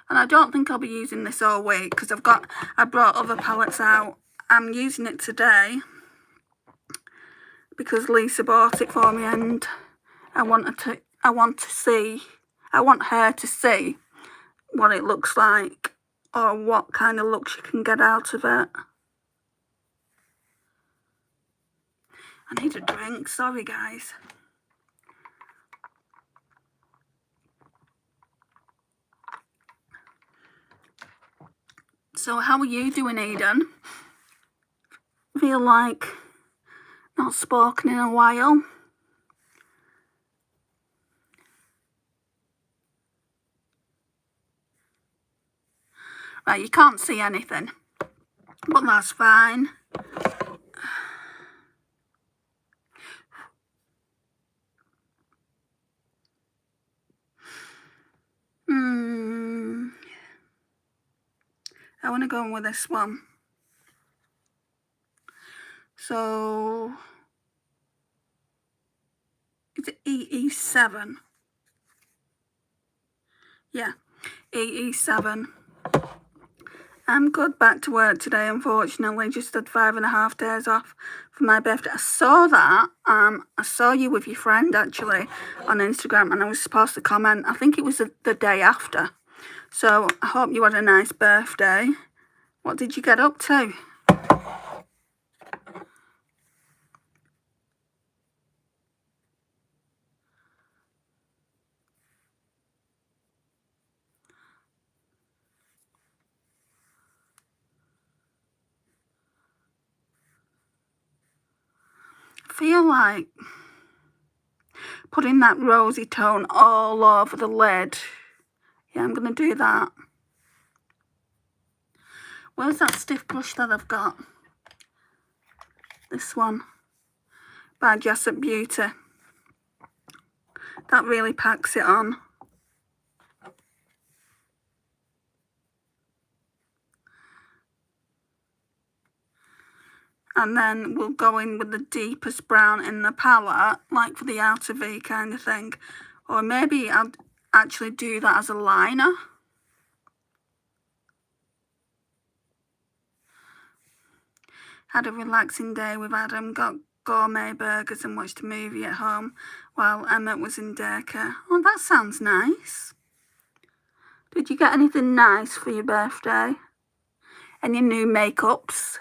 And I don't think I'll be using this all week because I brought other palettes out. I'm using it today because Lisa bought it for me, and I want her to see what it looks like or what kind of look she can get out of it. I need a drink, sorry guys. So how are you doing, Eden? Feel like not spoken in a while. Right, you can't see anything, but that's fine. I want to go in with this one. So, is it EE7? Yeah, EE7. I'm good, back to work today, unfortunately. Just had 5.5 days off for my birthday. I saw that. I saw you with your friend, actually, on Instagram, and I was supposed to comment. I think it was the day after. So, I hope you had a nice birthday. What did you get up to? I feel like putting that rosy tone all over the lid. Yeah, I'm going to do that. Where's that stiff brush that I've got? This one. By Jessup Beauty. That really packs it on. And then we'll go in with the deepest brown in the palette, like for the outer V kind of thing. Or maybe I'll actually do that as a liner. Had a relaxing day with Adam, got gourmet burgers and watched a movie at home while Emmett was in daycare. Oh, that sounds nice. Did you get anything nice for your birthday? Any new makeups?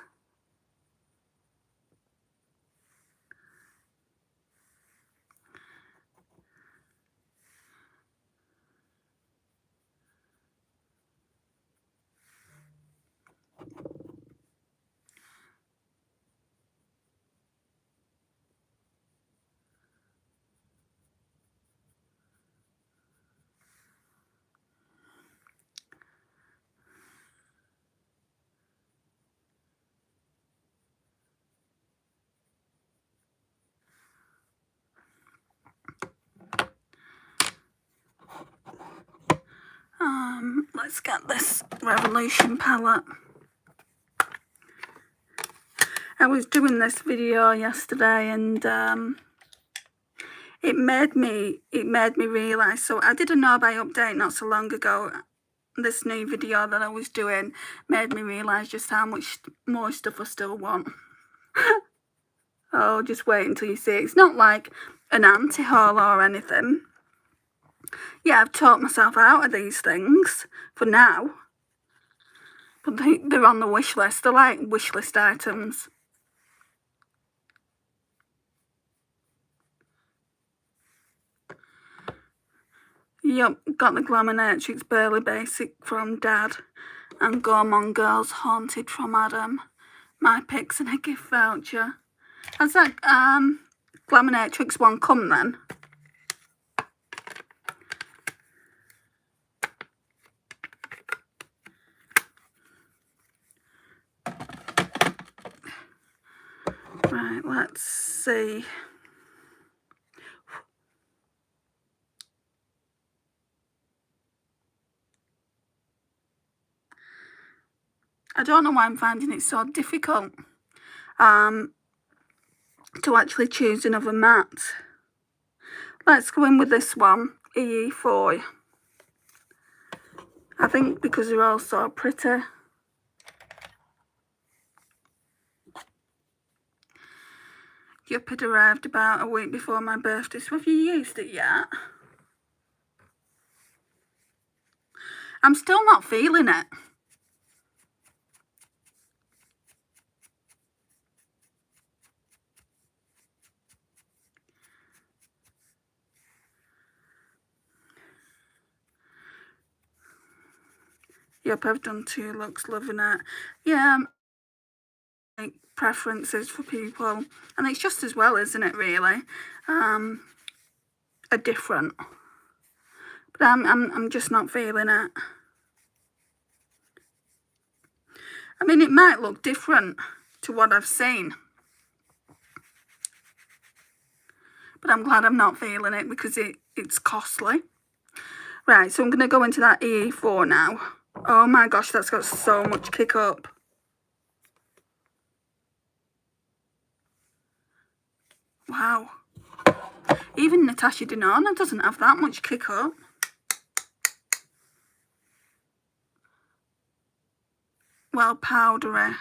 Let's get this Revolution palette. I was doing this video yesterday and it made me realise. So I did a no buy update not so long ago. This new video that I was doing made me realise just how much more stuff I still want. Oh, just wait until you see it. It's not like an anti-haul or anything. Yeah, I've talked myself out of these things for now. But they're on the wish list. They're like wish list items. Yep, got the Glamonatrix Burley Basic from Dad and Gourmand Girls Haunted from Adam. My picks and a gift voucher. Has that Glamonatrix one come then? Right, let's see. I don't know why I'm finding it so difficult to actually choose another matte. Let's go in with this one, EE4. I think because they're all so pretty. Yup, it arrived about a week before my birthday, so have you used it yet? I'm still not feeling it. Yep, I've done 2 looks, loving it. Yeah, like preferences for people, and it's just as well, isn't it, really? Are different. But I'm just not feeling it. I mean, it might look different to what I've seen, but I'm glad I'm not feeling it because it's costly. Right, so I'm going to go into that EE4 now. Oh my gosh, that's got so much kick up. Wow. Even Natasha Denona doesn't have that much kick up. Well, powdery.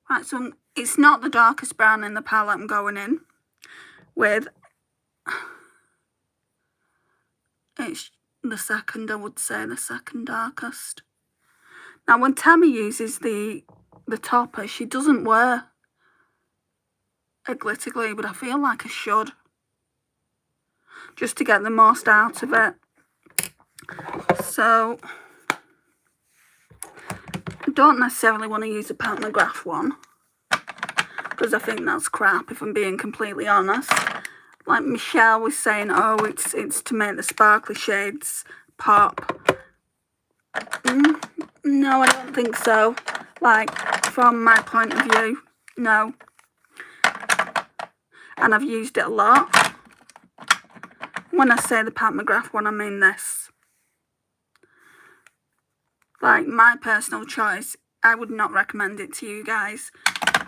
Right, so it's not the darkest brown in the palette I'm going in with. It's the second, I would say, the second darkest. Now, when Tammy uses the topper, she doesn't wear a glitter glue, but I feel like I should, just to get the most out of it. So, I don't necessarily want to use a Pat McGrath one, because I think that's crap, if I'm being completely honest. Like Michelle was saying, oh, it's to make the sparkly shades pop. No, I don't think so. Like, from my point of view, no. And I've used it a lot. When I say the Pat McGrath one, I mean this. Like, my personal choice, I would not recommend it to you guys.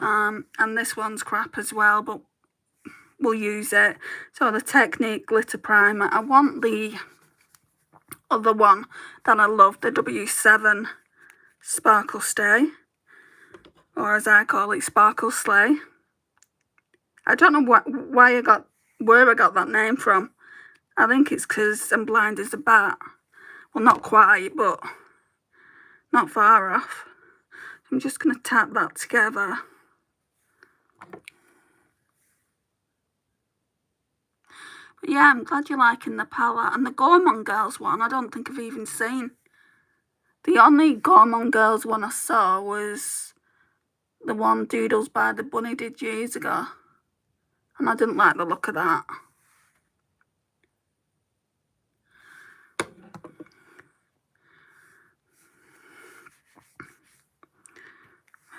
And this one's crap as well, but we'll use it. So the Technique Glitter Primer. I want the other one that I love, the W7 Sparkle Stay. Or as I call it, Sparkle Slay. I don't know where I got that name from. I think it's because I'm blind as a bat. Well, not quite, but not far off. I'm just going to tap that together. But yeah, I'm glad you're liking the palette. And the Gourmand Girls one, I don't think I've even seen. The only Gourmand Girls one I saw was the one Doodles by the Bunny did years ago. And I didn't like the look of that.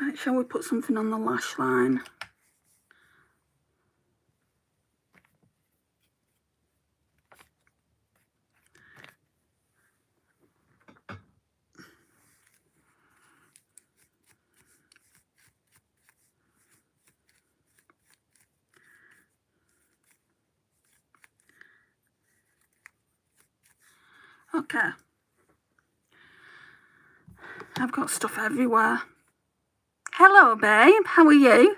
Right, shall we put something on the lash line? Okay. I've got stuff everywhere. Hello, babe. How are you?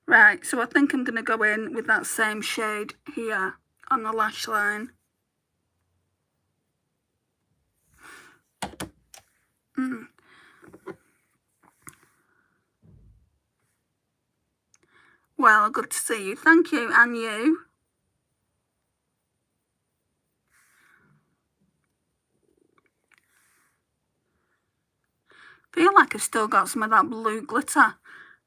Right, so I think I'm going to go in with that same shade here on the lash line. Well, good to see you. Thank you, and you. Feel like I've still got some of that blue glitter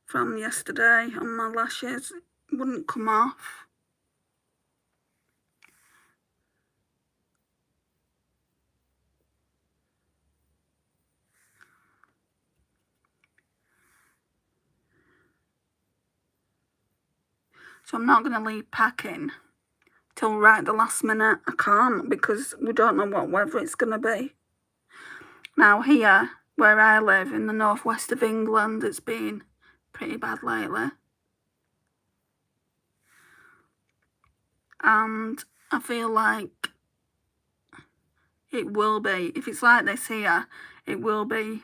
from yesterday on my lashes. It wouldn't come off. So I'm not going to leave packing till right the last minute. I can't, because we don't know what weather it's going to be. Now here, where I live in the northwest of England, it's been pretty bad lately. And I feel like it will be, if it's like this here, it will be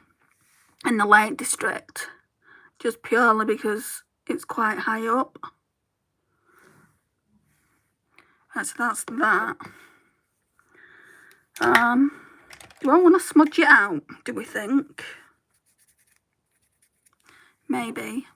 in the Lake District, just purely because it's quite high up. Right, so that's that. Do I want to smudge it out, do we think? Maybe.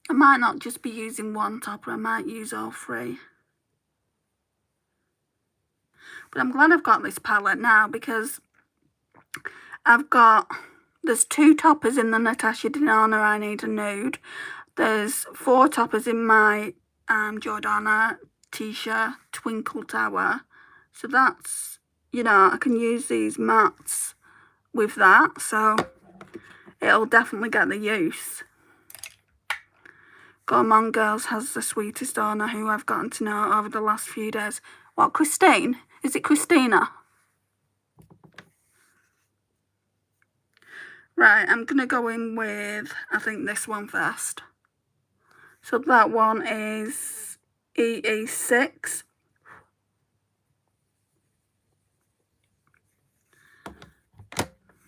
I might not just be using one topper, I might use all three. But I'm glad I've got this palette now, because there's 2 toppers in the Natasha Denona I Need a Nude. There's 4 toppers in my Jordana Tisha Twinkle Tower. So that's, you know, I can use these mattes with that, so it'll definitely get the use. Gourmand Girls has the sweetest owner, who I've gotten to know over the last few days. What, Christine? Is it Christina? Right, I'm going to go in with, I think, this one first. So that one is EE6.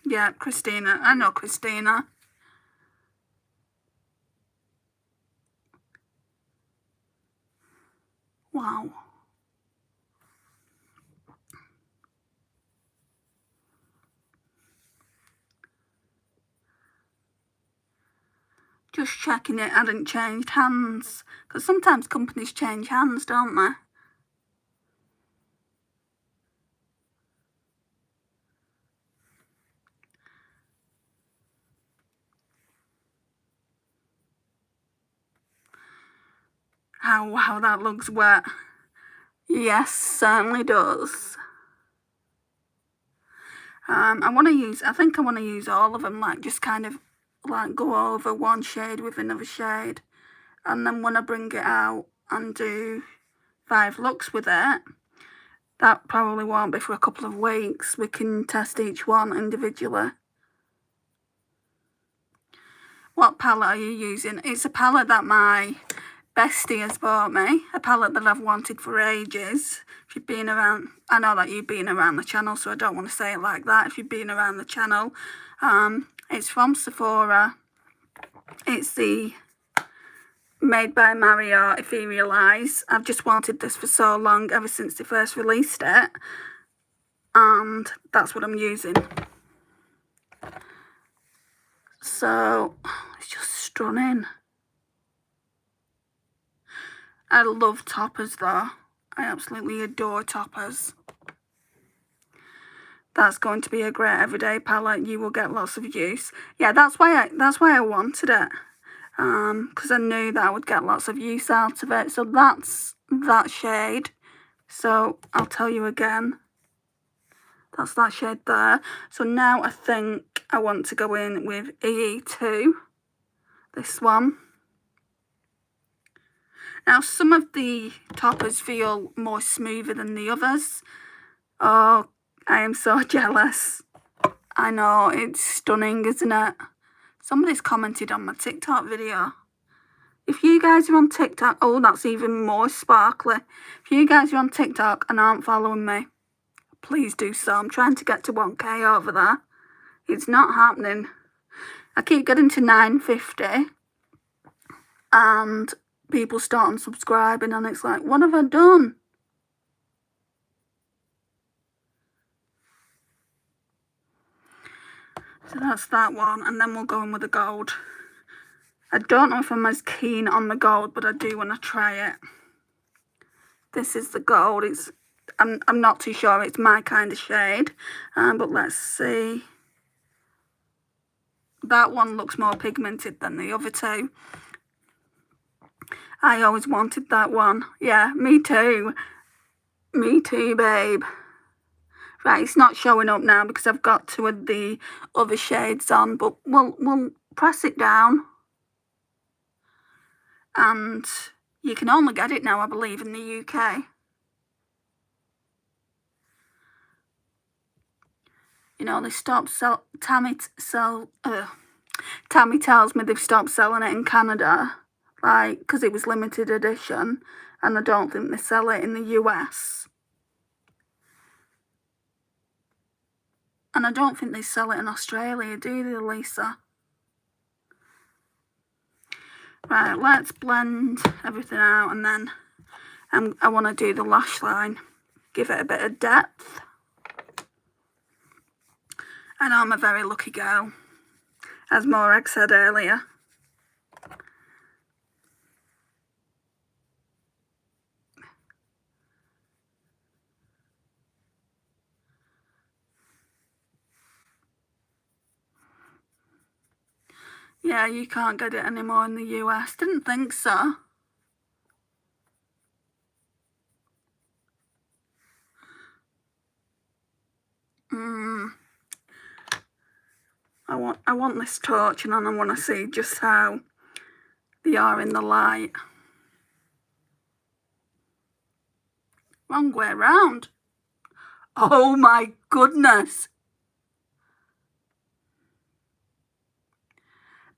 Yeah, Christina. I know Christina. Wow. Just checking it hadn't changed hands, because sometimes companies change hands, don't they? How that looks wet. Yes, certainly does. I think I want to use all of them, like just kind of like go over one shade with another shade, and then when I bring it out and do 5 looks with it, that probably won't be for a couple of weeks. We can test each one individually. What palette are you using? It's a palette that my bestie has bought me, a palette that I've wanted for ages. If you've been around, I know that you've been around the channel, so I don't want to say it like that. If you've been around the channel, it's from Sephora. It's the Made by Mario Ethereal Eyes. I've just wanted this for so long, ever since they first released it, and that's what I'm using. So it's just stunning. I love toppers though. I absolutely adore toppers. That's going to be a great everyday palette. You will get lots of use. Yeah, that's why I wanted it. Because I knew that I would get lots of use out of it. So that's that shade. So I'll tell you again. That's that shade there. So now I think I want to go in with EE2. This one. Now some of the toppers feel more smoother than the others. Oh, I am so jealous. I know, it's stunning, isn't it? Somebody's commented on my TikTok video. If you guys are on TikTok, oh, that's even more sparkly. If you guys are on TikTok and aren't following me, please do so. I'm trying to get to 1K over there. It's not happening. I keep getting to 950 and people start unsubscribing, and it's like, what have I done? So that's that one, and then we'll go in with the gold. I don't know if I'm as keen on the gold, but I do want to try it. This is the gold. I'm not too sure it's my kind of shade, but let's see. That one looks more pigmented than the other two. I always wanted that one. Yeah, me too. Me too, babe. Right, it's not showing up now because I've got 2 of the other shades on, but we'll press it down. And you can only get it now, I believe, in the UK. You know, they stopped Tammy tells me they've stopped selling it in Canada, like, because it was limited edition, and I don't think they sell it in the US. And I don't think they sell it in Australia, do they, Lisa? Right, let's blend everything out, and then I want to do the lash line. Give it a bit of depth. I know I'm a very lucky girl, as Morag said earlier. Yeah, you can't get it anymore in the US. Didn't think so. I want this torch, and I want to see just how they are in the light. Wrong way round. Oh my goodness.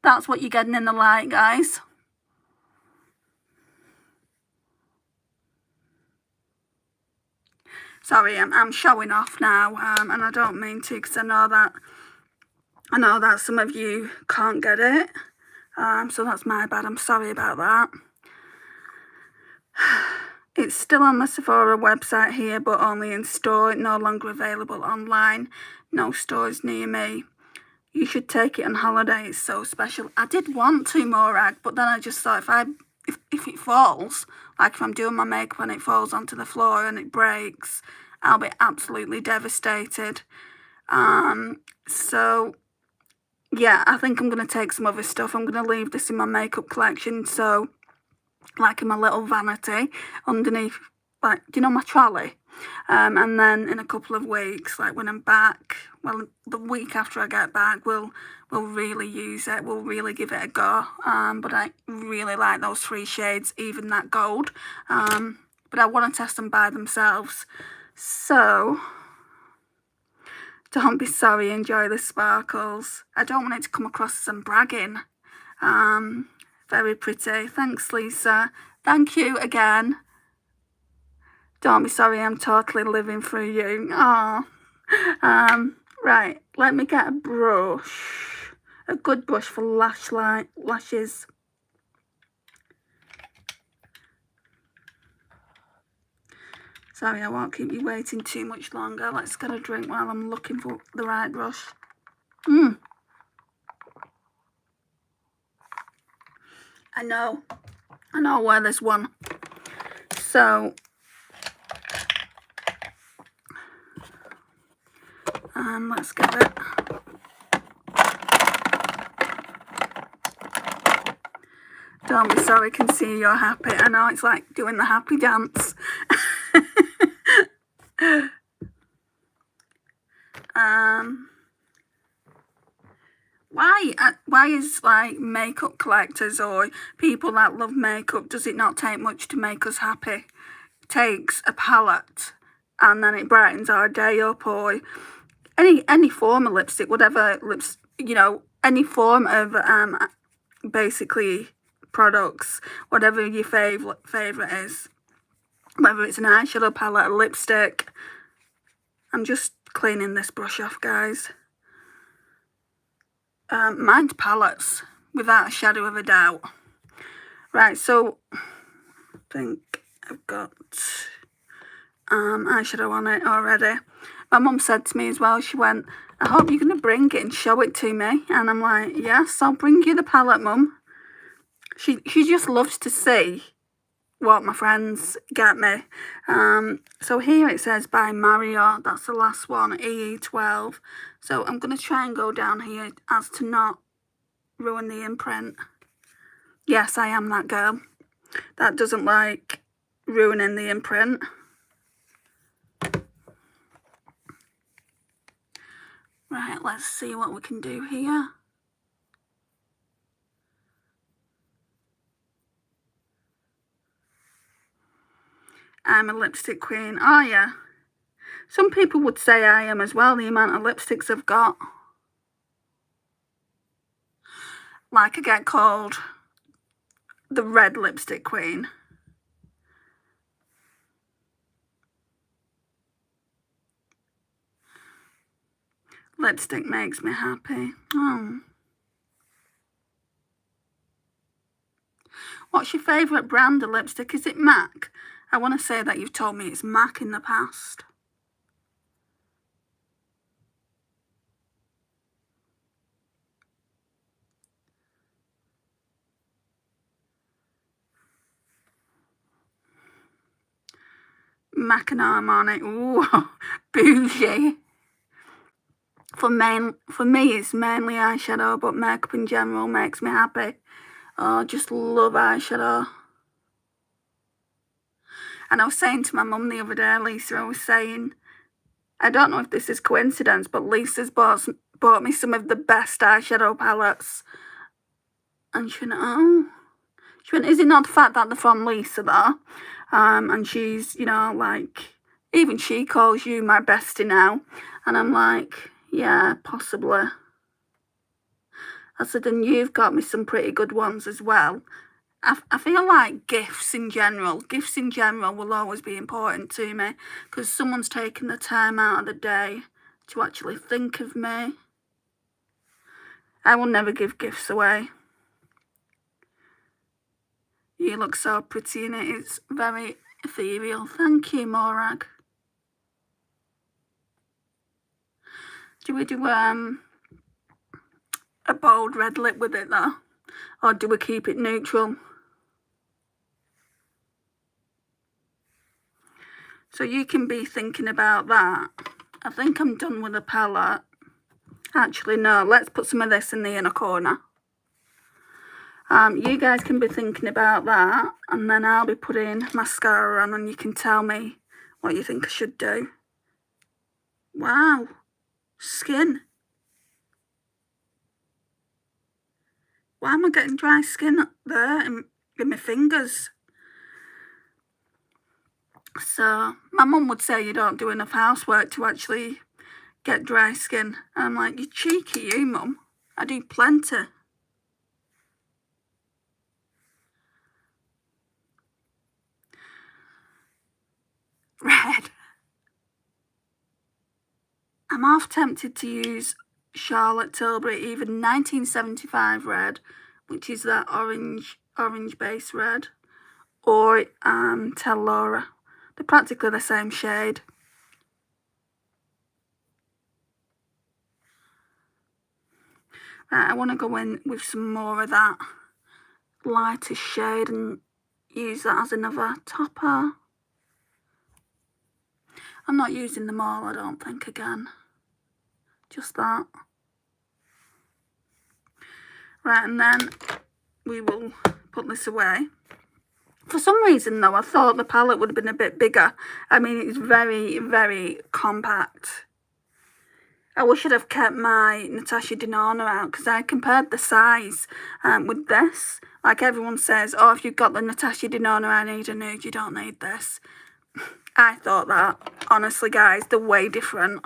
That's what you're getting in the light, guys. Sorry, I'm showing off now, and I don't mean to, because I know that some of you can't get it. So that's my bad. I'm sorry about that. It's still on the Sephora website here, but only in store, no longer available online. No stores near me. You should take it on holiday, it's so special. I did want to more, but then I just thought if it falls, like if I'm doing my makeup and it falls onto the floor and it breaks, I'll be absolutely devastated. So yeah, I think I'm going to take some other stuff. I'm going to leave this in my makeup collection, so like in my little vanity underneath, like, you know, my trolley. And then in a couple of weeks, like when I'm back, well, the week after I get back, we'll really use it. We'll really give it a go. But I really like those 3 shades, even that gold. But I want to test them by themselves. So don't be sorry, enjoy the sparkles. I don't want it to come across as I'm bragging. Very pretty. Thanks, Lisa. Thank you again. Don't be sorry, I'm totally living through you. Oh. Right, let me get a brush. A good brush for lashes. Sorry, I won't keep you waiting too much longer. Let's get a drink while I'm looking for the right brush. I know where there's one. So, let's get it. Don't be sorry, I can see you're happy. I know, it's like doing the happy dance. Why is, like, makeup collectors or people that love makeup, does it not take much to make us happy? It takes a palette and then it brightens our day up, or any form of lipstick, whatever any form of basically products, whatever your favourite is, whether it's an eyeshadow palette, a lipstick. I'm just cleaning this brush off, guys. Mine's palettes, without a shadow of a doubt. Right, so I think I've got eyeshadow on it already. My mum said to me as well, she went, I hope you're going to bring it and show it to me. And I'm like, yes, I'll bring you the palette, Mum. She just loves to see what my friends get me. So here it says by Mario. That's the last one, EE12. So I'm going to try and go down here as to not ruin the imprint. Yes, I am that girl that doesn't like ruining the imprint. Right, let's see what we can do here. I'm a lipstick queen. Oh, yeah. Some people would say I am as well, the amount of lipsticks I've got. Like, I get called the red lipstick queen. Lipstick makes me happy. Oh. What's your favourite brand of lipstick? Is it MAC? I want to say that you've told me it's MAC in the past. MAC and Armani. Ooh, bougie. for me, it's mainly eyeshadow, but makeup in general makes me happy. Oh, I just love eyeshadow. And I was saying to my mum the other day, Lisa, I was saying, I don't know if this is coincidence, but Lisa's bought me some of the best eyeshadow palettes. And she went, oh. She went, is it not the fact that they're from Lisa, though? And she's, you know, like, even she calls you my bestie now. And I'm like, yeah, possibly. I said, and you've got me some pretty good ones as well. I feel like gifts in general will always be important to me, because someone's taken the time out of the day to actually think of me. I will never give gifts away. You look so pretty in it. It's very ethereal. Thank you, Morag. Do we do a bold red lip with it though? Or do we keep it neutral? So you can be thinking about that. I think I'm done with the palette. Actually, no, let's put some of this in the inner corner. You guys can be thinking about that, and then I'll be putting mascara on, and you can tell me what you think I should do. Wow, skin. Why am I getting dry skin up there in my fingers? So my mum would say you don't do enough housework to actually get dry skin. And I'm like, you're cheeky, you mum. I do plenty. Red. I'm half tempted to use Charlotte Tilbury, even 1975 red, which is that orange base red, or Tell Laura. They're practically the same shade. Right, I want to go in with some more of that lighter shade and use that as another topper. I'm not using them all, I don't think, again. Just that. Right, and then we will put this away. For some reason, though, I thought the palette would have been a bit bigger. I mean, it's very, very compact. I wish I'd have kept my Natasha Denona out, because I compared the size with this. Like everyone says, oh, if you've got the Natasha Denona I Need a Nude, you don't need this. I thought that. Honestly, guys, they're way different.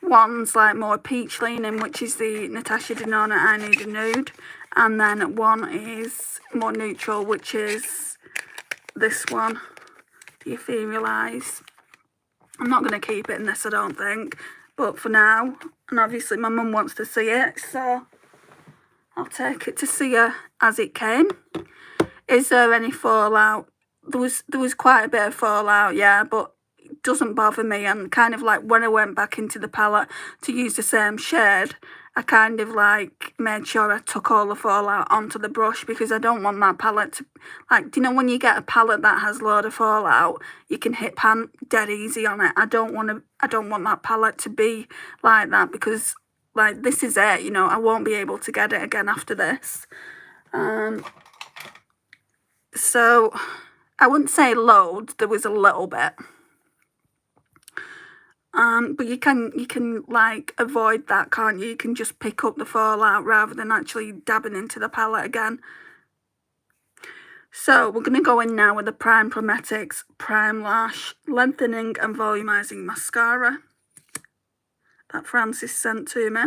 One's like more peach leaning, which is the Natasha Denona I Need a Nude. And then one is more neutral, which is this one, the Ethereal Eyes. I'm not going to keep it in this, I don't think. But for now, and obviously my mum wants to see it, so I'll take it to see her as it came. Is there any fallout? There was quite a bit of fallout, yeah, but it doesn't bother me. And kind of like when I went back into the palette to use the same shade, I kind of like made sure I took all the fallout onto the brush, because I don't want that palette to, like, do you know when you get a palette that has a load of fallout, you can hit pan dead easy on it. I don't want that palette to be like that, because like this is it, you know, I won't be able to get it again after this. So I wouldn't say loads, there was a little bit. But you can like avoid that, can't you? You can just pick up the fallout rather than actually dabbing into the palette again. So we're going to go in now with the Prime Prometics Prime Lash Lengthening and Volumizing Mascara that Francis sent to me.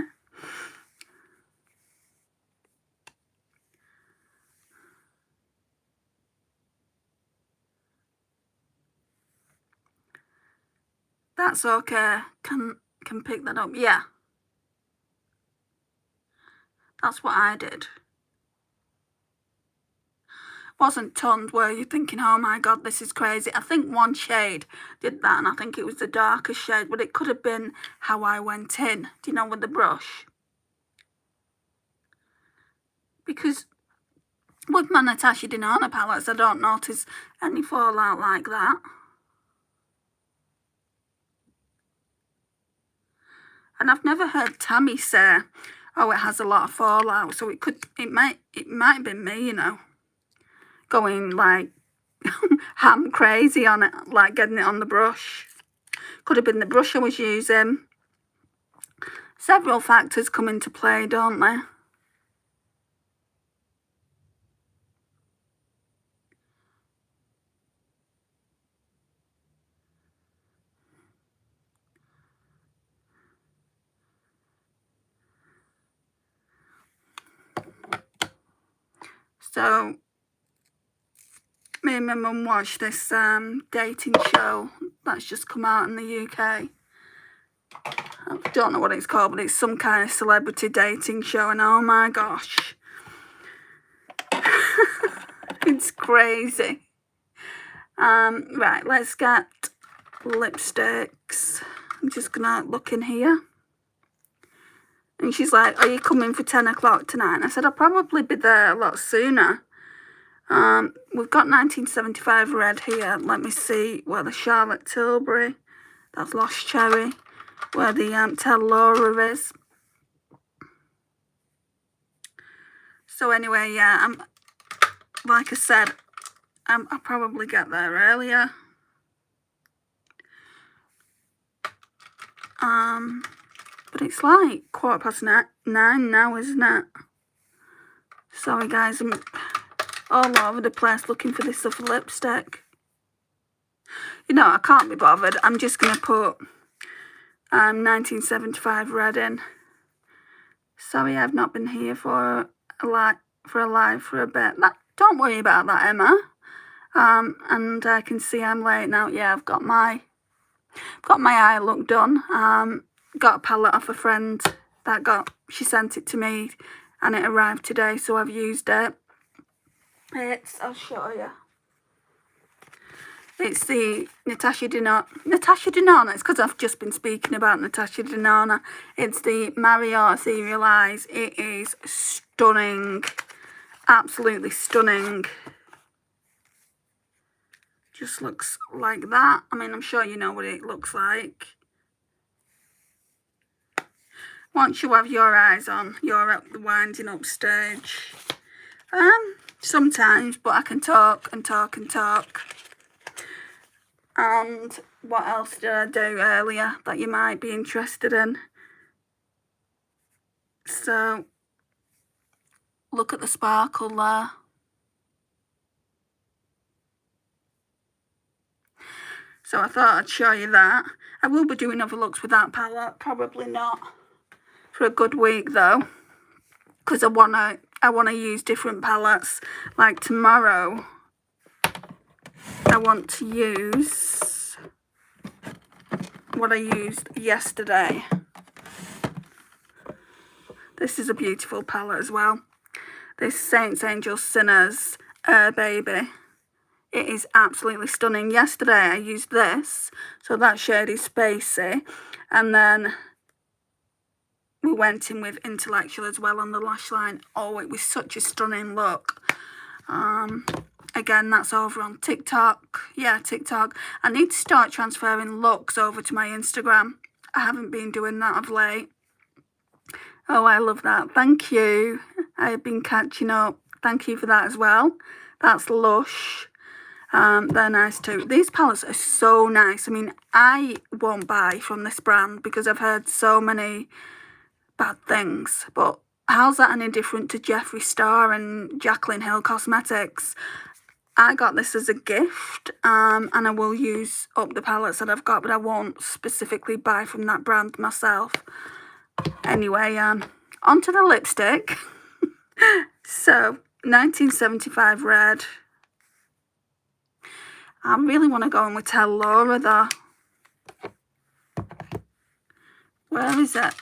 That's okay. Can pick that up. Yeah. That's what I did. Wasn't tons where you're thinking, oh my god, this is crazy. I think one shade did that, and I think it was the darkest shade, but it could have been how I went in, do you know, with the brush. Because with my Natasha Denona palettes, I don't notice any fallout like that. And I've never heard Tammy say, oh, it has a lot of fallout. So it might have been me, you know, going like ham crazy on it, like getting it on the brush. Could have been the brush I was using. Several factors come into play, don't they? So, me and my mum watched this dating show that's just come out in the UK. I don't know what it's called, but it's some kind of celebrity dating show, and oh my gosh. It's crazy. Right, let's get lipsticks. I'm just gonna look in here. And she's like, are you coming for 10 o'clock tonight? And I said, I'll probably be there a lot sooner. We've got 1975 red here. Let me see where the Charlotte Tilbury, that's Lost Cherry, where the Tell Laura is. So anyway, yeah, like I said, I'll probably get there earlier. But it's like 9:15 now, isn't it? Sorry guys, I'm all over the place looking for this other lipstick. You know, I can't be bothered. I'm just going to put 1975 red in. Sorry, I've not been here for a live for a bit. Don't worry about that, Emma. And I can see I'm late now. Yeah, I've got my eye look done. Got a palette off a friend she sent it to me, and it arrived today, so I've used it. I'll show you. It's the Natasha Denona. It's because I've just been speaking about Natasha Denona. It's the Mario Ethereal Eyes. It is stunning. Absolutely stunning. Just looks like that. I mean, I'm sure you know what it looks like. Once you have your eyes on, you're at the winding up stage. Sometimes, but I can talk and talk and talk. And what else did I do earlier that you might be interested in? So, look at the sparkle there. So I thought I'd show you that. I will be doing other looks with that palette, probably not for a good week though, because I wanna use different palettes. Like tomorrow, I want to use what I used yesterday. This is a beautiful palette as well. This Saints, Angels, Sinners, Baby. It is absolutely stunning. Yesterday I used this, so that shade is Spacey, and then we went in with Intellectual as well on the lash line. Oh, it was such a stunning look. Again, that's over on TikTok. Yeah, TikTok. I need to start transferring looks over to my Instagram. I haven't been doing that of late. Oh, I love that. Thank you. I have been catching up. Thank you for that as well. That's Lush. They're nice too. These palettes are so nice. I mean, I won't buy from this brand because I've heard so many bad things. But how's that any different to Jeffree Star and Jaclyn Hill Cosmetics? I got this as a gift, and I will use up the palettes that I've got, but I won't specifically buy from that brand myself. Anyway, onto the lipstick. So, 1975 red. I really want to go in with Tell Laura though. Where is it?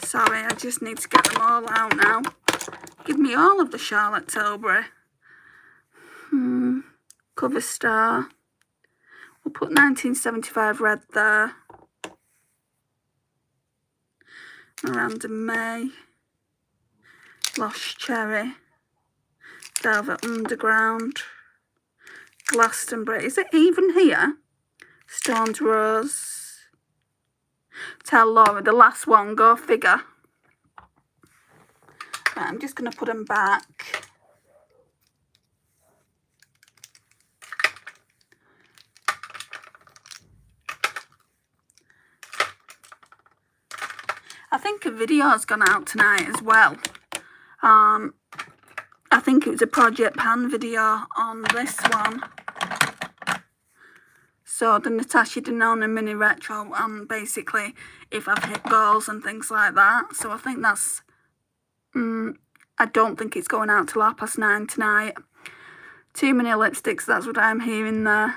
Sorry, I just need to get them all out now. Give me all of the Charlotte Tilbury. Cover Star. We'll put 1975 red there. Miranda May. Lost Cherry. Velvet Underground. Glastonbury. Is it even here? Stones Rose. Tell Laura, the last one, go figure. Right, I'm just going to put them back. I think a video has gone out tonight as well. I think it was a Project Pan video on this one. So the Natasha Denona mini retro, basically if I've hit goals and things like that. So I think that's, I don't think it's going out till 9:30 tonight. Too many lipsticks, that's what I'm hearing there.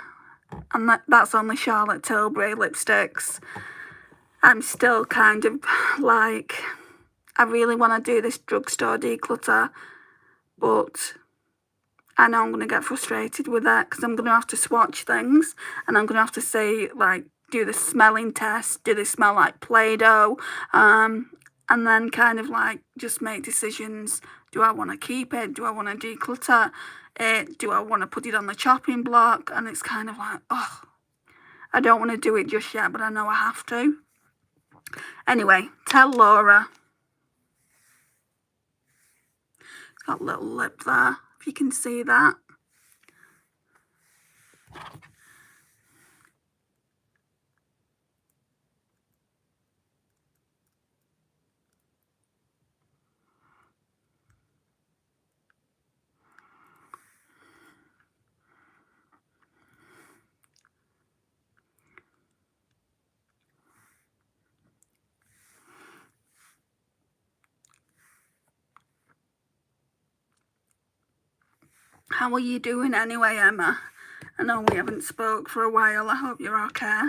And that's only Charlotte Tilbury lipsticks. I'm still kind of like, I really want to do this drugstore declutter, but I know I'm going to get frustrated with that because I'm going to have to swatch things and I'm going to have to say, like, do the smelling test, do they smell like Play-Doh, and then kind of like just make decisions. Do I want to keep it? Do I want to declutter it? Do I want to put it on the chopping block? And it's kind of like, oh, I don't want to do it just yet, but I know I have to. Anyway, Tell Laura. It's got a little lip there, if you can see that. How are you doing anyway, Emma? I know we haven't spoke for a while. I hope you're okay.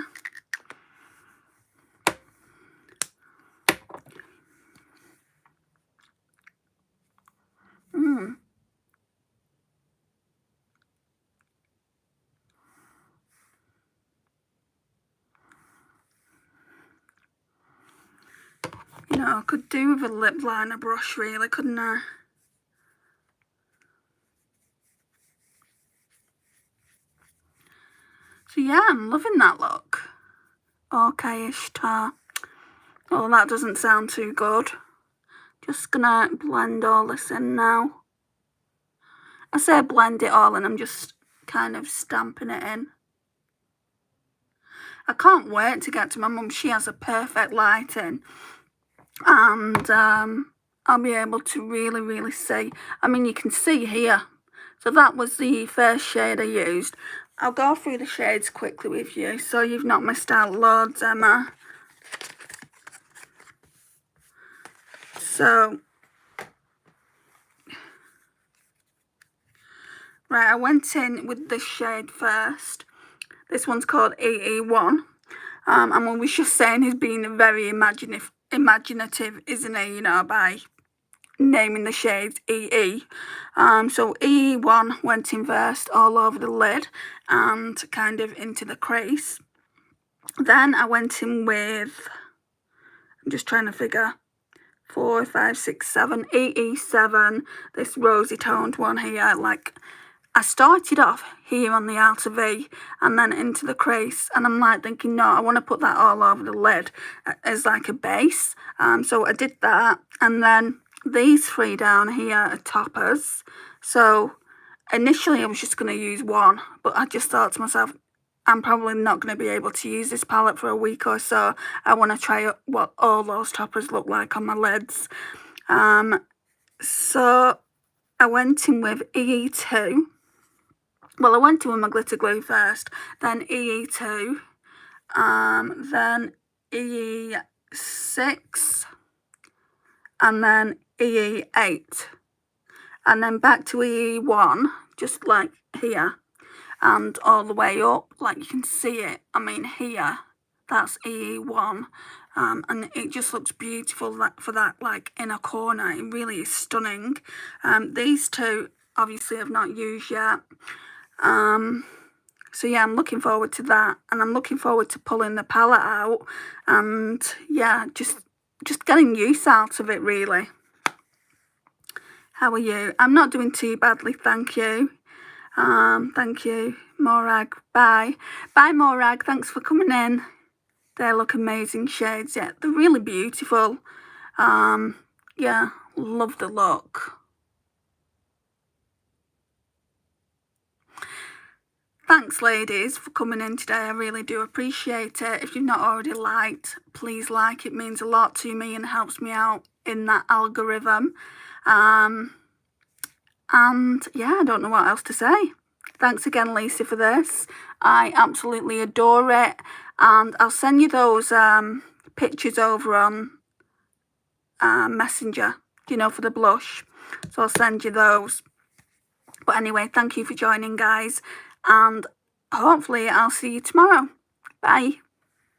You know, I could do with a lip liner brush really, couldn't I? So yeah, I'm loving that look. Okay-ish tar. Oh, that doesn't sound too good. Just gonna blend all this in now. I say blend it all and I'm just kind of stamping it in. I can't wait to get to my mum. She has a perfect lighting. And I'll be able to really see. I mean, you can see here. So that was the first shade I used. I'll go through the shades quickly with you so you've not missed out loads, Emma. So, right, I went in with this shade first. This one's called EE1. And we was just saying he's being very imaginative, isn't he, you know, by naming the shades EE. So EE1 went in first all over the lid and kind of into the crease. Then I went in with, I'm just trying to figure, 4, 5, 6, 7, EE7, this rosy toned one here. Like, I started off here on the outer V and then into the crease, and I'm like thinking, no, I want to put that all over the lid as like a base. So I did that, and then these three down here are toppers. So initially I was just going to use one, but I just thought to myself, I'm probably not going to be able to use this palette for a week or so. I want to try what all those toppers look like on my lids. So I went in with EE2. Well, I went in with my glitter glue first, then EE2, then EE6, and then EE8, and then back to EE1, just like here, and all the way up, like you can see it. I mean, here, that's EE1, and it just looks beautiful for that, like, inner corner. It really is stunning. These two, obviously, I've not used yet. So yeah, I'm looking forward to that, and I'm looking forward to pulling the palette out, and yeah, just getting use out of it really. How are you? I'm not doing too badly, thank you. Thank you, Morag. Bye. Bye, Morag. Thanks for coming in. They look amazing shades. Yeah, they're really beautiful. Yeah, love the look. Thanks, ladies, for coming in today. I really do appreciate it. If you've not already liked, please like. It means a lot to me and helps me out in that algorithm. And yeah, I don't know what else to say. Thanks again, Lisa, for this. I absolutely adore it. And I'll send you those pictures over on Messenger, for the blush. So I'll send you those. But anyway, thank you for joining, guys. And hopefully I'll see you tomorrow. Bye.